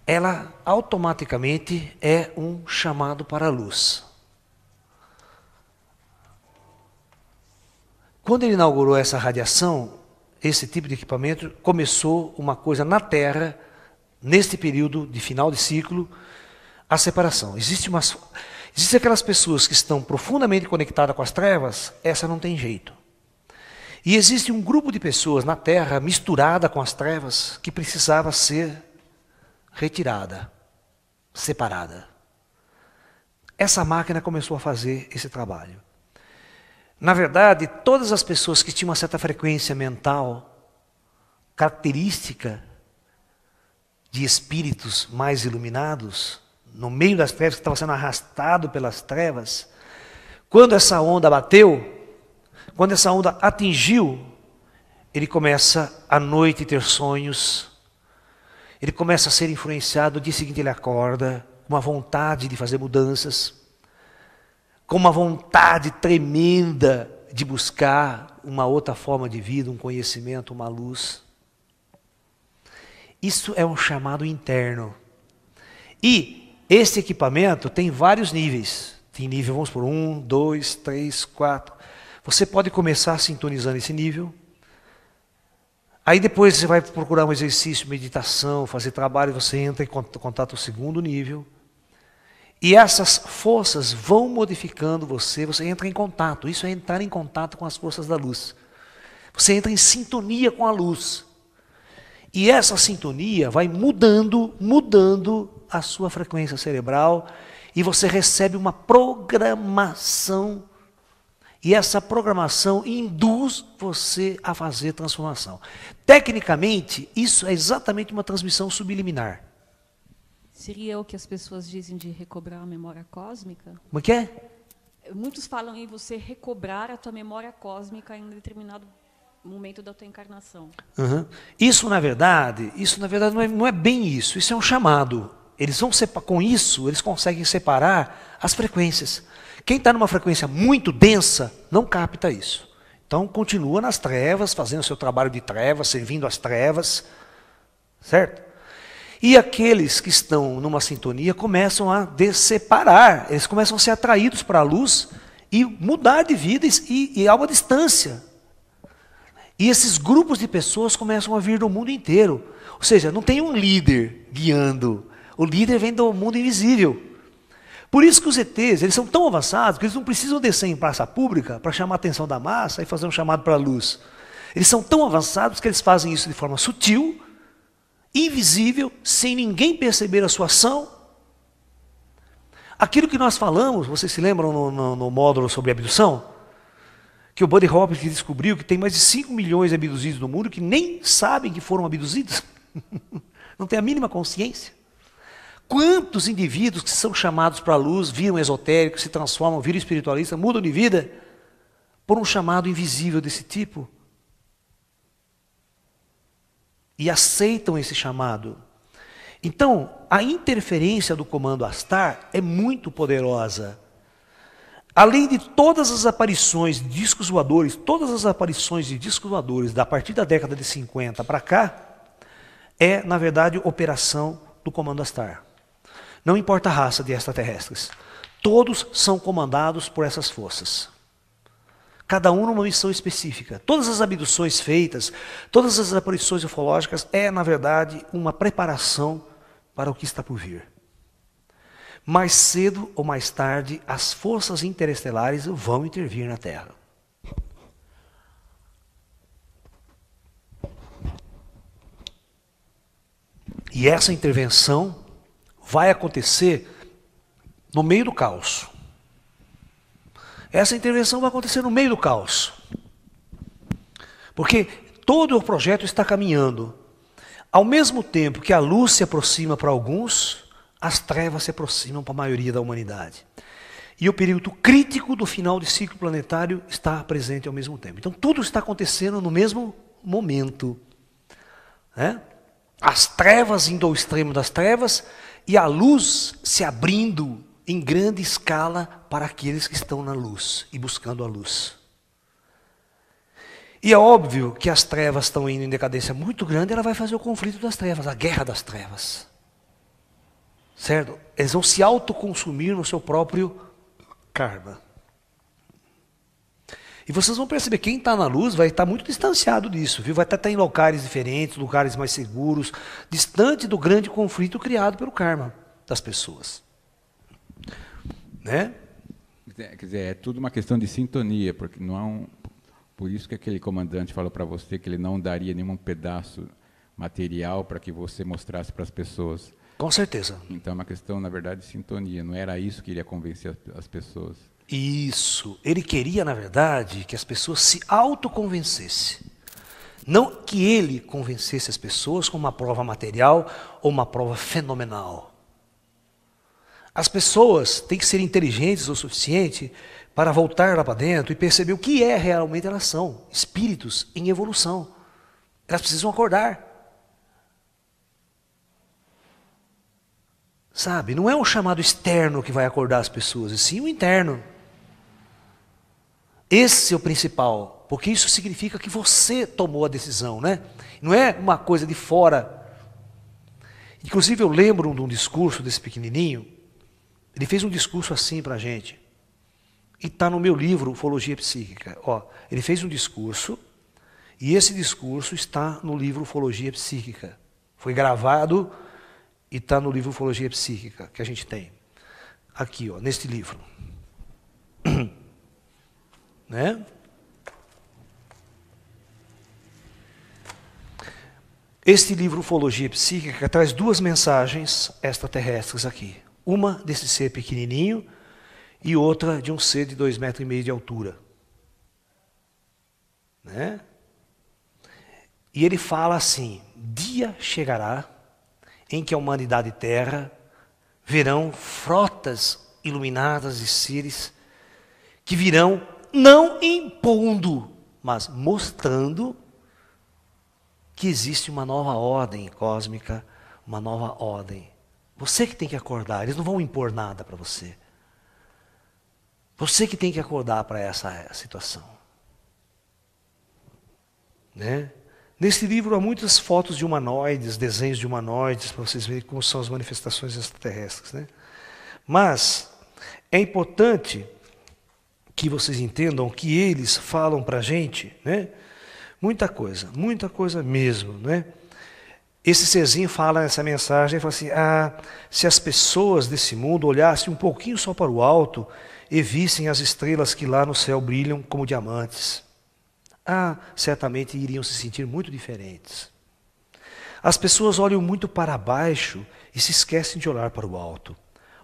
Ela automaticamente é um chamado para a luz. Quando ele inaugurou essa radiação, esse tipo de equipamento, começou uma coisa na Terra, neste período de final de ciclo, a separação. Existem aquelas pessoas que estão profundamente conectadas com as trevas, essa não tem jeito. E existe um grupo de pessoas na Terra, misturada com as trevas, que precisava ser retirada, separada. Essa máquina começou a fazer esse trabalho. Na verdade, todas as pessoas que tinham uma certa frequência mental, característica de espíritos mais iluminados, no meio das trevas, que estava sendo arrastado pelas trevas, quando essa onda bateu, quando essa onda atingiu, ele começa à noite ter sonhos, ele começa a ser influenciado, no dia seguinte ele acorda, com uma vontade de fazer mudanças, com uma vontade tremenda de buscar uma outra forma de vida, um conhecimento, uma luz. Isso é um chamado interno. E esse equipamento tem vários níveis. Tem nível, vamos por 1, 2, 3, 4. Você pode começar sintonizando esse nível. Aí depois você vai procurar um exercício, meditação, fazer trabalho, você entra em contato com o segundo nível. E essas forças vão modificando você entra em contato. Isso é entrar em contato com as forças da luz. Você entra em sintonia com a luz. E essa sintonia vai mudando a sua frequência cerebral e você recebe uma programação. E essa programação induz você a fazer transformação. Tecnicamente, isso é exatamente uma transmissão subliminar. Seria o que as pessoas dizem de recobrar a memória cósmica? Como é que é? Muitos falam em você recobrar a tua memória cósmica em um determinado momento da tua encarnação. Isso na verdade não é bem isso. Isso é um chamado. Eles vão com isso, eles conseguem separar as frequências. Quem está numa frequência muito densa não capta isso. Então continua nas trevas, fazendo o seu trabalho de trevas, servindo as trevas, certo? E aqueles que estão numa sintonia começam a separar, eles começam a ser atraídos para a luz e mudar de vida e há uma distância. E esses grupos de pessoas começam a vir do mundo inteiro. Ou seja, não tem um líder guiando. O líder vem do mundo invisível. Por isso que os ETs, eles são tão avançados que eles não precisam descer em praça pública para chamar a atenção da massa e fazer um chamado para a luz. Eles são tão avançados que eles fazem isso de forma sutil, invisível, sem ninguém perceber a sua ação. Aquilo que nós falamos, vocês se lembram no módulo sobre abdução? Que o Buddy Hopkins descobriu que tem mais de 5 milhões de abduzidos no mundo que nem sabem que foram abduzidos. Não tem a mínima consciência. Quantos indivíduos que são chamados para a luz, viram esotéricos, se transformam, viram espiritualistas, mudam de vida por um chamado invisível desse tipo? E aceitam esse chamado. Então, a interferência do comando Astar é muito poderosa. Além de todas as aparições de discos voadores, a partir da década de 50 para cá, é, na verdade, operação do comando Astar. Não importa a raça de extraterrestres. Todos são comandados por essas forças. Cada um numa missão específica. Todas as abduções feitas, todas as aparições ufológicas é, na verdade, uma preparação para o que está por vir. Mais cedo ou mais tarde, as forças interestelares vão intervir na Terra. E essa intervenção vai acontecer no meio do caos. Essa intervenção vai acontecer no meio do caos. Porque todo o projeto está caminhando. Ao mesmo tempo que a luz se aproxima para alguns, as trevas se aproximam para a maioria da humanidade. E o período crítico do final de ciclo planetário está presente ao mesmo tempo. Então tudo está acontecendo no mesmo momento. Né? As trevas indo ao extremo das trevas e a luz se abrindo em grande escala para aqueles que estão na luz e buscando a luz. E é óbvio que as trevas estão indo em decadência muito grande, ela vai fazer o conflito das trevas, a guerra das trevas. Certo? Eles vão se autoconsumir no seu próprio karma. E vocês vão perceber, quem está na luz vai estar muito distanciado disso, viu? Vai estar em locais diferentes, lugares mais seguros, distante do grande conflito criado pelo karma das pessoas. Né? Quer dizer, é tudo uma questão de sintonia, porque não há por isso que aquele comandante falou para você que ele não daria nenhum pedaço material para que você mostrasse para as pessoas. Com certeza. Então é uma questão, na verdade, de sintonia. Não era isso que iria convencer as pessoas. Isso. Ele queria, na verdade, que as pessoas se autoconvencessem. Não que ele convencesse as pessoas com uma prova material ou uma prova fenomenal. As pessoas têm que ser inteligentes o suficiente para voltar lá para dentro e perceber o que é realmente elas são. Espíritos em evolução. Elas precisam acordar. Sabe, não é um chamado externo que vai acordar as pessoas, e sim o interno. Esse é o principal, porque isso significa que você tomou a decisão, né? Não é uma coisa de fora. Inclusive eu lembro de um discurso desse pequenininho, ele fez um discurso assim para a gente. e está no meu livro, Ufologia Psíquica. Ó, ele fez um discurso, e esse discurso está no livro Ufologia Psíquica. Foi gravado e está no livro Ufologia Psíquica, que a gente tem. Aqui, ó, neste livro. Né? Este livro Ufologia Psíquica traz duas mensagens extraterrestres aqui. Uma desse ser pequenininho e outra de um ser de 2,5 metros de altura. Né? E ele fala assim: dia chegará em que a humanidade e terra verão frotas iluminadas de seres que virão não impondo, mas mostrando que existe uma nova ordem cósmica, uma nova ordem. Você que tem que acordar, eles não vão impor nada para você. Você que tem que acordar para essa situação. Né? Nesse livro há muitas fotos de humanoides, desenhos de humanoides, para vocês verem como são as manifestações extraterrestres. Né? Mas é importante que vocês entendam que eles falam para a gente, né? Muita coisa mesmo. Né? Esse serzinho fala nessa mensagem, fala assim: se as pessoas desse mundo olhassem um pouquinho só para o alto e vissem as estrelas que lá no céu brilham como diamantes, certamente iriam se sentir muito diferentes. As pessoas olham muito para baixo e se esquecem de olhar para o alto.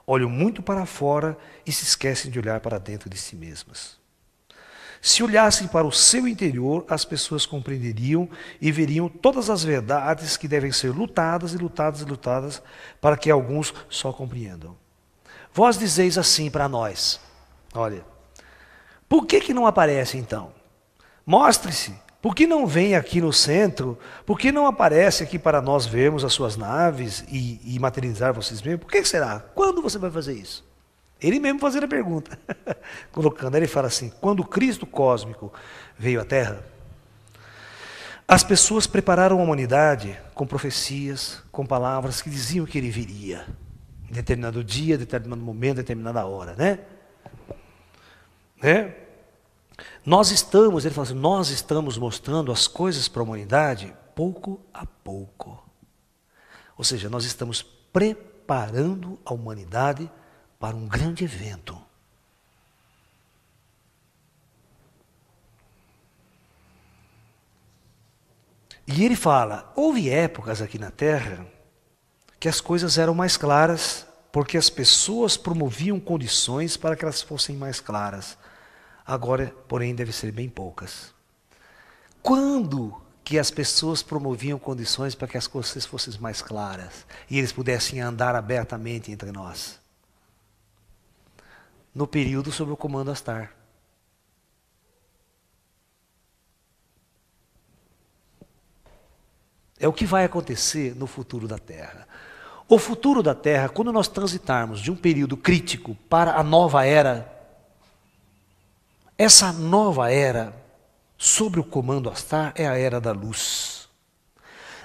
Olham muito para fora e se esquecem de olhar para dentro de si mesmas. Se olhassem para o seu interior, as pessoas compreenderiam e veriam todas as verdades que devem ser lutadas e lutadas e lutadas para que alguns só compreendam. Vós dizeis assim para nós: olha, por que não aparece então? Mostre-se. Por que não vem aqui no centro? Por que não aparece aqui para nós vermos as suas naves e materializar vocês mesmos? Por que será? Quando você vai fazer isso? Ele mesmo fazendo a pergunta. Colocando, ele fala assim: quando o Cristo cósmico veio à Terra, as pessoas prepararam a humanidade com profecias, com palavras que diziam que ele viria. Em determinado dia, determinado momento, determinada hora. Né? Ele fala assim, nós estamos mostrando as coisas para a humanidade pouco a pouco. Ou seja, nós estamos preparando a humanidade para um grande evento. E ele fala, houve épocas aqui na Terra que as coisas eram mais claras, porque as pessoas promoviam condições para que elas fossem mais claras. Agora, porém, deve ser bem poucas. Quando que as pessoas promoviam condições para que as coisas fossem mais claras e eles pudessem andar abertamente entre nós? No período sob o comando Astar. É o que vai acontecer no futuro da Terra. O futuro da Terra, quando nós transitarmos de um período crítico para a nova era, essa nova era, sob o comando Astar, é a Era da Luz.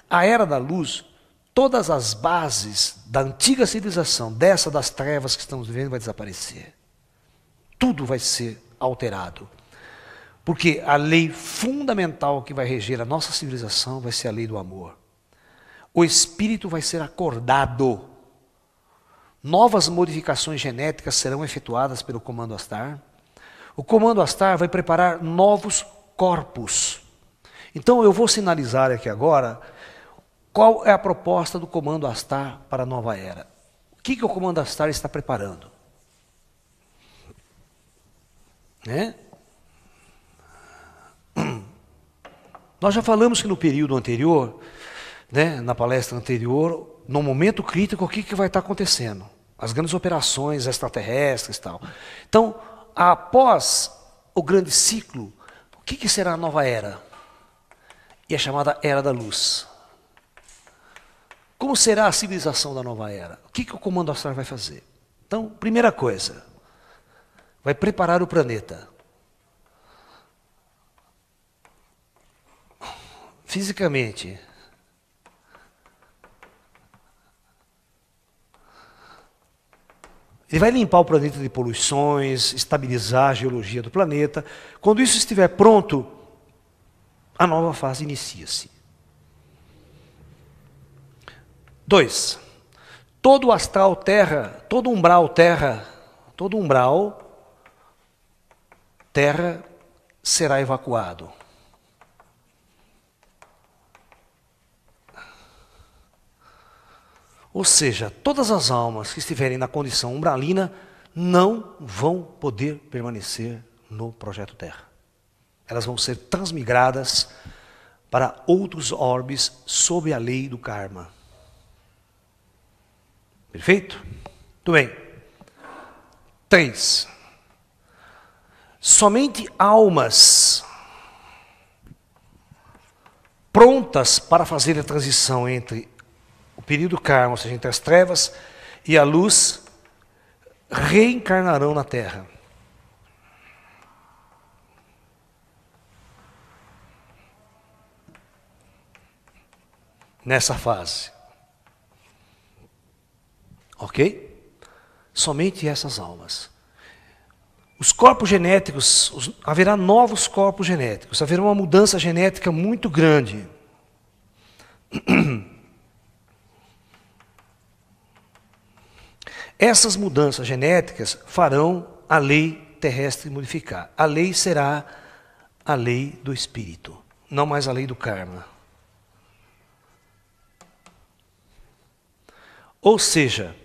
A Era da Luz, todas as bases da antiga civilização, dessa das trevas que estamos vivendo, vai desaparecer. Tudo vai ser alterado. Porque a lei fundamental que vai reger a nossa civilização vai ser a lei do amor. O espírito vai ser acordado. Novas modificações genéticas serão efetuadas pelo comando Astar. O comando Astar vai preparar novos corpos. Então eu vou sinalizar aqui agora qual é a proposta do comando Astar para a nova era. O que o comando Astar está preparando? Nós já falamos que no período anterior, na palestra anterior, no momento crítico, o que vai estar acontecendo? As grandes operações extraterrestres e tal. Então, após o grande ciclo, o que será a nova era? E é chamada Era da Luz. Como será a civilização da nova era? O que o comando Astar vai fazer? Então, primeira coisa, vai preparar o planeta. Fisicamente. Ele vai limpar o planeta de poluições, estabilizar a geologia do planeta. Quando isso estiver pronto, a nova fase inicia-se. 2. Todo astral terra, todo umbral terra será evacuado. Ou seja, todas as almas que estiverem na condição umbralina não vão poder permanecer no projeto Terra. Elas vão ser transmigradas para outros orbes sob a lei do karma. Perfeito? Muito bem. 3. Somente almas prontas para fazer a transição entre o período karma, ou seja, entre as trevas e a luz, reencarnarão na Terra. Nessa fase. Ok? Somente essas almas. Os corpos genéticos, haverá novos corpos genéticos, haverá uma mudança genética muito grande. Essas mudanças genéticas farão a lei terrestre modificar. A lei será a lei do espírito, não mais a lei do karma. Ou seja,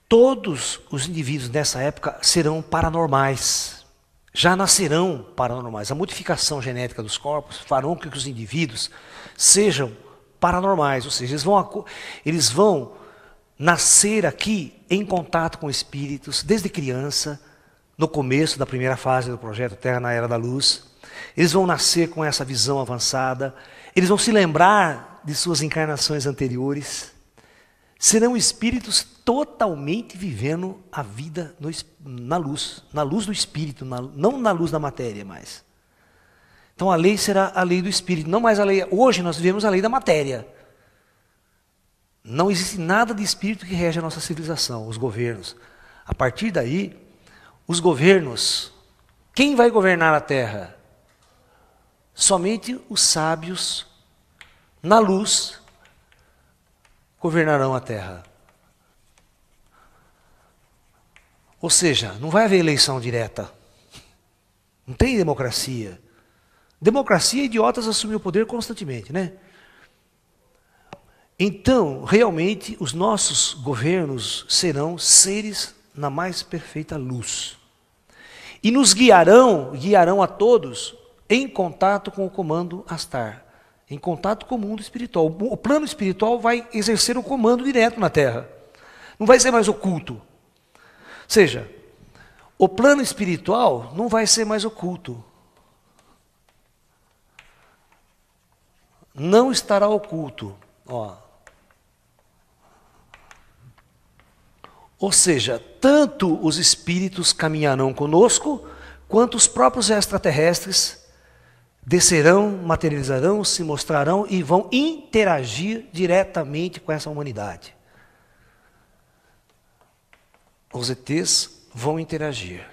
todos os indivíduos nessa época serão paranormais. Já nascerão paranormais. A modificação genética dos corpos farão com que os indivíduos sejam paranormais, ou seja, eles vão nascer aqui em contato com espíritos desde criança, no começo da primeira fase do projeto Terra na Era da Luz. Eles vão nascer com essa visão avançada, eles vão se lembrar de suas encarnações anteriores, serão espíritos totalmente vivendo a vida na luz do espírito, não na luz da matéria mais. Então a lei será a lei do espírito, não mais a lei. Hoje nós vivemos a lei da matéria. Não existe nada de espírito que rege a nossa civilização, os governos. A partir daí, os governos, quem vai governar a Terra? Somente os sábios, na luz, governarão a Terra. Ou seja, não vai haver eleição direta. Não tem democracia. Democracia, idiotas assumem o poder constantemente, né? Então, realmente, os nossos governos serão seres na mais perfeita luz. E nos guiarão a todos em contato com o comando Astar, em contato com o mundo espiritual. O plano espiritual vai exercer um comando direto na Terra. Não vai ser mais oculto. Ou seja, o plano espiritual não vai ser mais oculto. Não estará oculto. Ou seja, tanto os espíritos caminharão conosco, quanto os próprios extraterrestres descerão, materializarão, se mostrarão e vão interagir diretamente com essa humanidade. Os ETs vão interagir.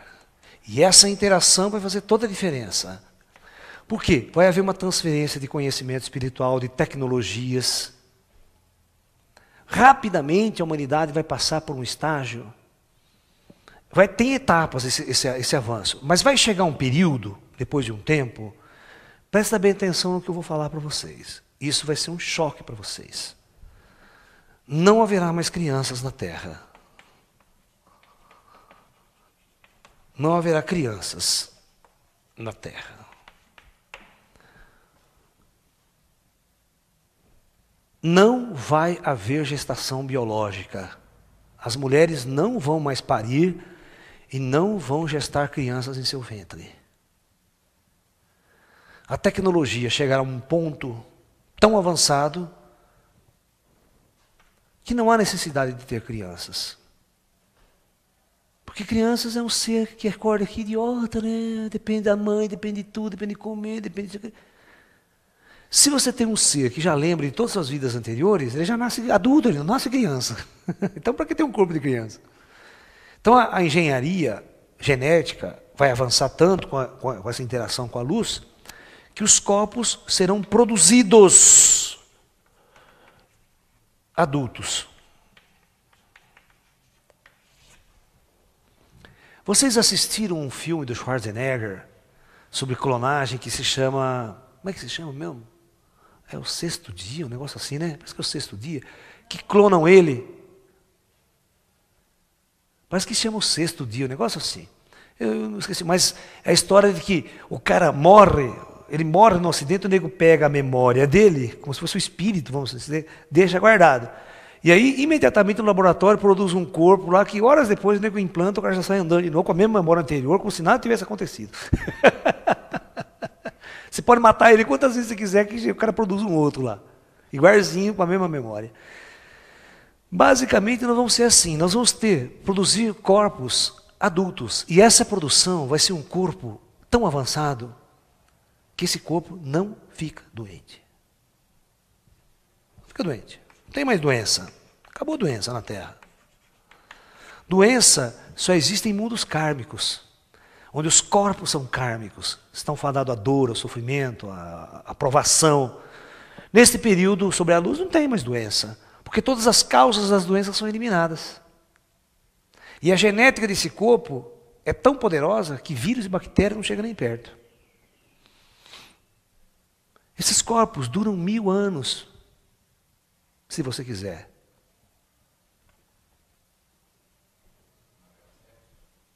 E essa interação vai fazer toda a diferença. Por quê? Vai haver uma transferência de conhecimento espiritual, de tecnologias. Rapidamente a humanidade vai passar por um estágio. Vai ter etapas esse avanço. Mas vai chegar um período, depois de um tempo, presta bem atenção no que eu vou falar para vocês. Isso vai ser um choque para vocês. Não haverá mais crianças na Terra. Não haverá crianças na Terra. Não vai haver gestação biológica. As mulheres não vão mais parir e não vão gestar crianças em seu ventre. A tecnologia chegará a um ponto tão avançado que não há necessidade de ter crianças. Porque crianças é um ser que acorda aqui idiota, né? Depende da mãe, depende de tudo, depende de comer, depende de... Se você tem um ser que já lembra de todas as suas vidas anteriores, ele já nasce adulto, ele não nasce criança. Então, para que ter um corpo de criança? Então, a engenharia genética vai avançar tanto com essa interação com a luz, que os corpos serão produzidos adultos. Vocês assistiram um filme do Schwarzenegger sobre clonagem que se chama... Como é que se chama mesmo? É o Sexto Dia, um negócio assim, né? Parece que é o Sexto Dia. Que clonam ele. Parece que chama o Sexto Dia, um negócio assim. Eu não esqueci, mas é a história de que o cara morre, ele morre no acidente, o nego pega a memória dele, como se fosse o espírito, vamos dizer, deixa guardado. E aí, imediatamente no laboratório, produz um corpo lá que horas depois o nego implanta, o cara já sai andando de novo com a mesma memória anterior, como se nada tivesse acontecido. Você pode matar ele quantas vezes você quiser, que o cara produz um outro lá. Igualzinho, com a mesma memória. Basicamente, nós vamos ser assim. Nós vamos produzir corpos adultos. E essa produção vai ser um corpo tão avançado que esse corpo não fica doente. Não fica doente. Não tem mais doença. Acabou a doença na Terra. Doença só existe em mundos kármicos, onde os corpos são kármicos, estão fadados à dor, ao sofrimento, à provação. Neste período, sobre a luz, não tem mais doença, porque todas as causas das doenças são eliminadas. E a genética desse corpo é tão poderosa que vírus e bactérias não chegam nem perto. Esses corpos duram 1000 anos, se você quiser.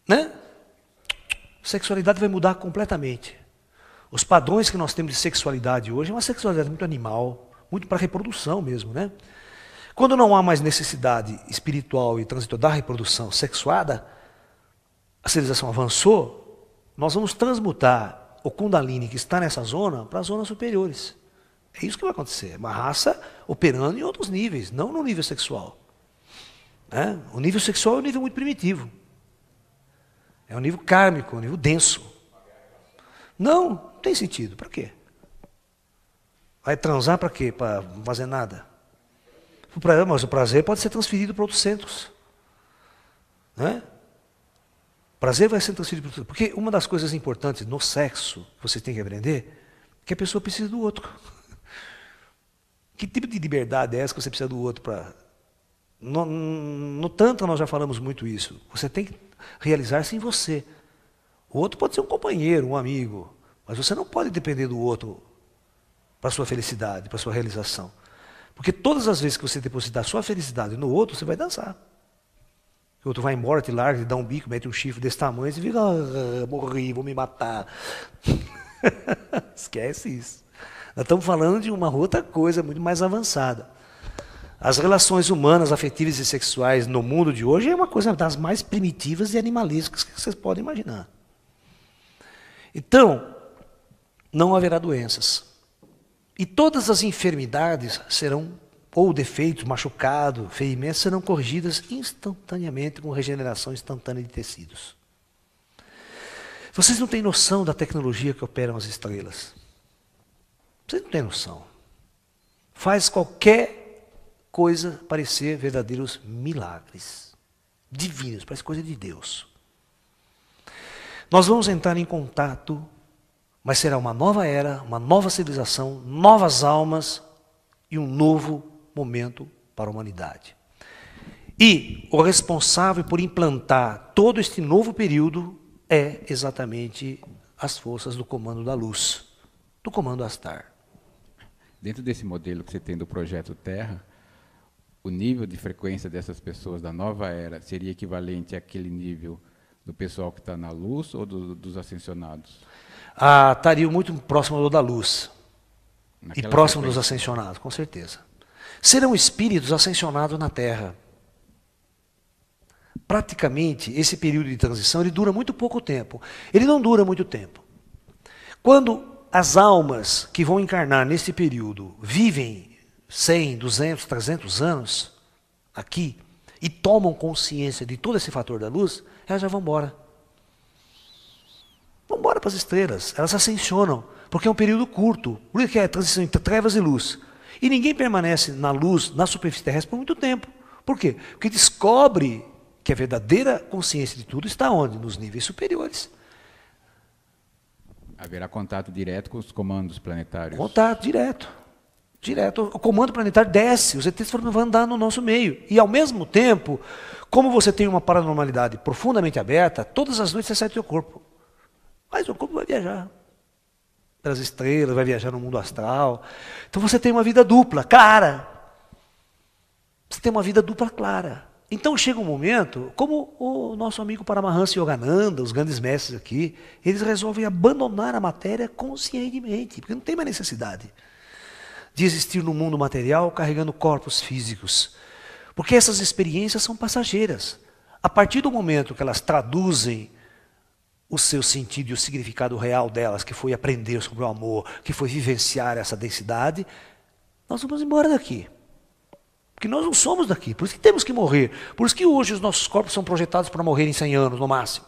Né? Sexualidade vai mudar completamente. Os padrões que nós temos de sexualidade hoje é uma sexualidade muito animal, muito para reprodução mesmo, né? Quando não há mais necessidade espiritual e transitória da reprodução sexuada, a civilização avançou, nós vamos transmutar o Kundalini que está nessa zona para as zonas superiores. É isso que vai acontecer. Uma raça operando em outros níveis, não no nível sexual. O nível sexual é um nível muito primitivo. É um nível kármico, um nível denso. Não tem sentido. Para quê? Vai transar para quê? Para não fazer nada? Mas o prazer pode ser transferido para outros centros. Né? O prazer vai ser transferido para outros centros. Porque uma das coisas importantes no sexo, que você tem que aprender, é que a pessoa precisa do outro. Que tipo de liberdade é essa que você precisa do outro para... No Tantra nós já falamos muito isso. Você tem que realizar-se em você. O outro pode ser um companheiro, um amigo, mas você não pode depender do outro para a sua felicidade, para a sua realização. Porque todas as vezes que você depositar a sua felicidade no outro, você vai dançar. O outro vai embora, te larga, te dá um bico, mete um chifre desse tamanho, e você fica, morri, vou me matar. Esquece isso. Nós estamos falando de uma outra coisa muito mais avançada. As relações humanas, afetivas e sexuais no mundo de hoje é uma coisa das mais primitivas e animalescas que vocês podem imaginar. Então, não haverá doenças. E todas as enfermidades serão, ou defeitos, machucados, ferimentos, serão corrigidas instantaneamente com regeneração instantânea de tecidos. Vocês não têm noção da tecnologia que operam as estrelas. Vocês não têm noção. Faz qualquer coisa parecer verdadeiros milagres. Divinos, parece coisa de Deus. Nós vamos entrar em contato, mas será uma nova era, uma nova civilização, novas almas e um novo momento para a humanidade. E o responsável por implantar todo este novo período é exatamente as forças do comando da luz, do comando Astar. Dentro desse modelo que você tem do projeto Terra, o nível de frequência dessas pessoas da nova era seria equivalente àquele nível do pessoal que está na luz ou dos ascensionados? Estaria muito próximo do da luz. Naquela e próximo dos ascensionados, com certeza. Serão espíritos ascensionados na Terra. Praticamente, esse período de transição, ele dura muito pouco tempo. Ele não dura muito tempo. Quando as almas que vão encarnar nesse período vivem 100, 200, 300 anos aqui e tomam consciência de todo esse fator da luz, elas já vão embora. Vão embora para as estrelas, elas ascensionam, porque é um período curto, por isso que é a transição entre trevas e luz. E ninguém permanece na luz, na superfície terrestre, por muito tempo. Por quê? Porque descobre que a verdadeira consciência de tudo está onde? Nos níveis superiores. Haverá contato direto com os comandos planetários? Contato direto. Direto. O comando planetário desce, os ETs vão andar no nosso meio. E ao mesmo tempo, como você tem uma paranormalidade profundamente aberta, todas as noites você sai do seu corpo. Mas o corpo vai viajar pelas estrelas, vai viajar no mundo astral. Então você tem uma vida dupla, clara. Você tem uma vida dupla clara. Então chega um momento, como o nosso amigo Paramahansa Yogananda, os grandes mestres aqui, eles resolvem abandonar a matéria conscientemente, porque não tem mais necessidade de existir no mundo material carregando corpos físicos. Porque essas experiências são passageiras. A partir do momento que elas traduzem o seu sentido e o significado real delas, que foi aprender sobre o amor, que foi vivenciar essa densidade, nós vamos embora daqui. Porque nós não somos daqui, por isso que temos que morrer. Por isso que hoje os nossos corpos são projetados para morrer em 100 anos, no máximo.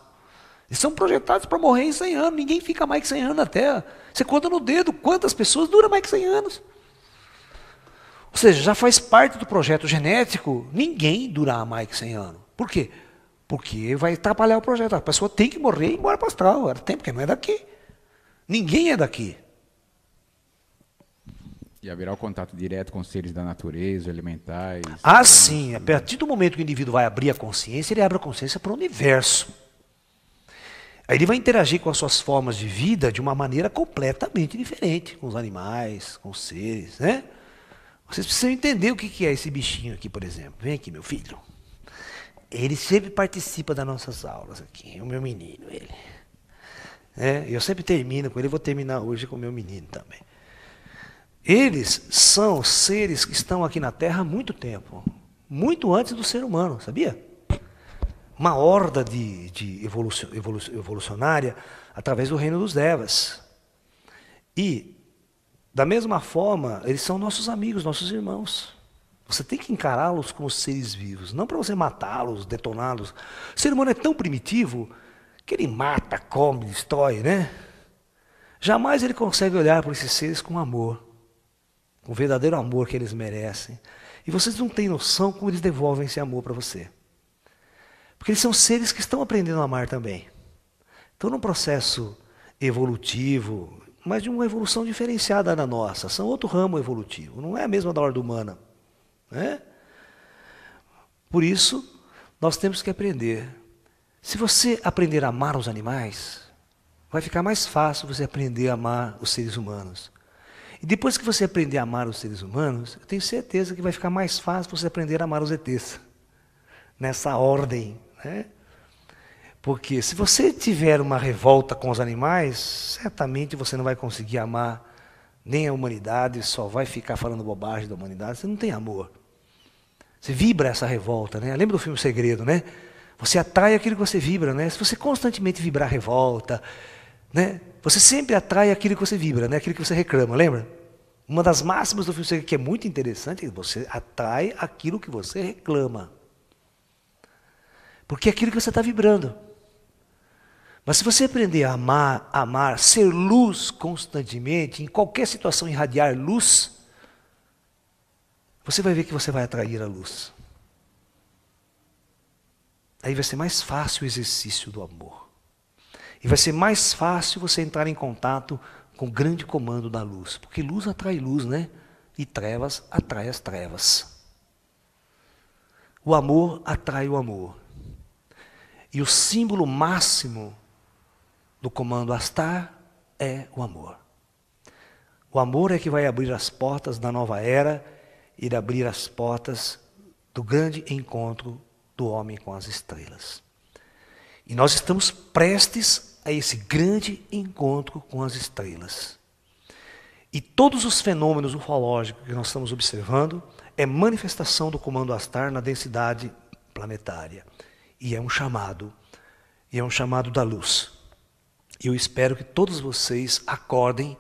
Eles são projetados para morrer em 100 anos, ninguém fica mais que 100 anos na Terra. Você conta no dedo quantas pessoas duram mais que 100 anos. Ou seja, já faz parte do projeto genético ninguém durar mais que 100 anos. Por quê? Porque vai atrapalhar o projeto. A pessoa tem que morrer e ir embora para o astral. Ela tem, porque não é daqui. Ninguém é daqui. E haverá o contato direto com os seres da natureza, elementais? Ah, sim. A partir do momento que o indivíduo vai abrir a consciência, ele abre a consciência para o universo. Aí ele vai interagir com as suas formas de vida de uma maneira completamente diferente, com os animais, com os seres, né? Vocês precisam entender o que é esse bichinho aqui, por exemplo. Vem aqui, meu filho. Ele sempre participa das nossas aulas aqui, é o meu menino, ele. Eu sempre termino com ele, vou terminar hoje com o meu menino também. Eles são seres que estão aqui na Terra há muito tempo, muito antes do ser humano, sabia? Uma horda de evolucionária através do reino dos Devas. E, da mesma forma, eles são nossos amigos, nossos irmãos. Você tem que encará-los como seres vivos, não para você matá-los, detoná-los. O ser humano é tão primitivo que ele mata, come, destrói, né? Jamais ele consegue olhar para esses seres com amor, com o verdadeiro amor que eles merecem. E vocês não têm noção como eles devolvem esse amor para você. Porque eles são seres que estão aprendendo a amar também. Estão num processo evolutivo, mas de uma evolução diferenciada da nossa. São outro ramo evolutivo, não é a mesma da ordem humana. Né? Por isso, nós temos que aprender. Se você aprender a amar os animais, vai ficar mais fácil você aprender a amar os seres humanos. E depois que você aprender a amar os seres humanos, eu tenho certeza que vai ficar mais fácil você aprender a amar os ETs. Nessa ordem. Né? Porque se você tiver uma revolta com os animais, certamente você não vai conseguir amar nem a humanidade, só vai ficar falando bobagem da humanidade, você não tem amor. Você vibra essa revolta, né? Lembra do filme O Segredo, né? Você atrai aquilo que você vibra, né? Se você constantemente vibrar revolta, né? Você sempre atrai aquilo que você vibra, né? Aquilo que você reclama, lembra? Uma das máximas do filme O Segredo, que é muito interessante, é que você atrai aquilo que você reclama. Porque é aquilo que você está vibrando. Mas se você aprender a amar, ser luz constantemente, em qualquer situação irradiar luz, você vai ver que você vai atrair a luz. Aí vai ser mais fácil o exercício do amor. E vai ser mais fácil você entrar em contato com o grande comando da luz. Porque luz atrai luz, né? E trevas atrai as trevas. O amor atrai o amor. E o símbolo máximo do comando Astar é o amor. O amor é que vai abrir as portas da nova era e abrir as portas do grande encontro do homem com as estrelas. E nós estamos prestes a esse grande encontro com as estrelas. E todos os fenômenos ufológicos que nós estamos observando é manifestação do comando Astar na densidade planetária. E é um chamado da luz. E eu espero que todos vocês acordem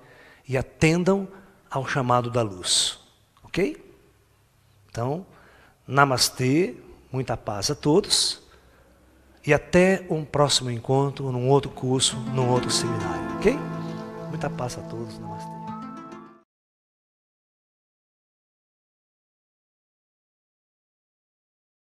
e atendam ao chamado da luz. Ok? Então, namastê, muita paz a todos. E até um próximo encontro, num outro curso, num outro seminário, ok? Muita paz a todos. Namastê.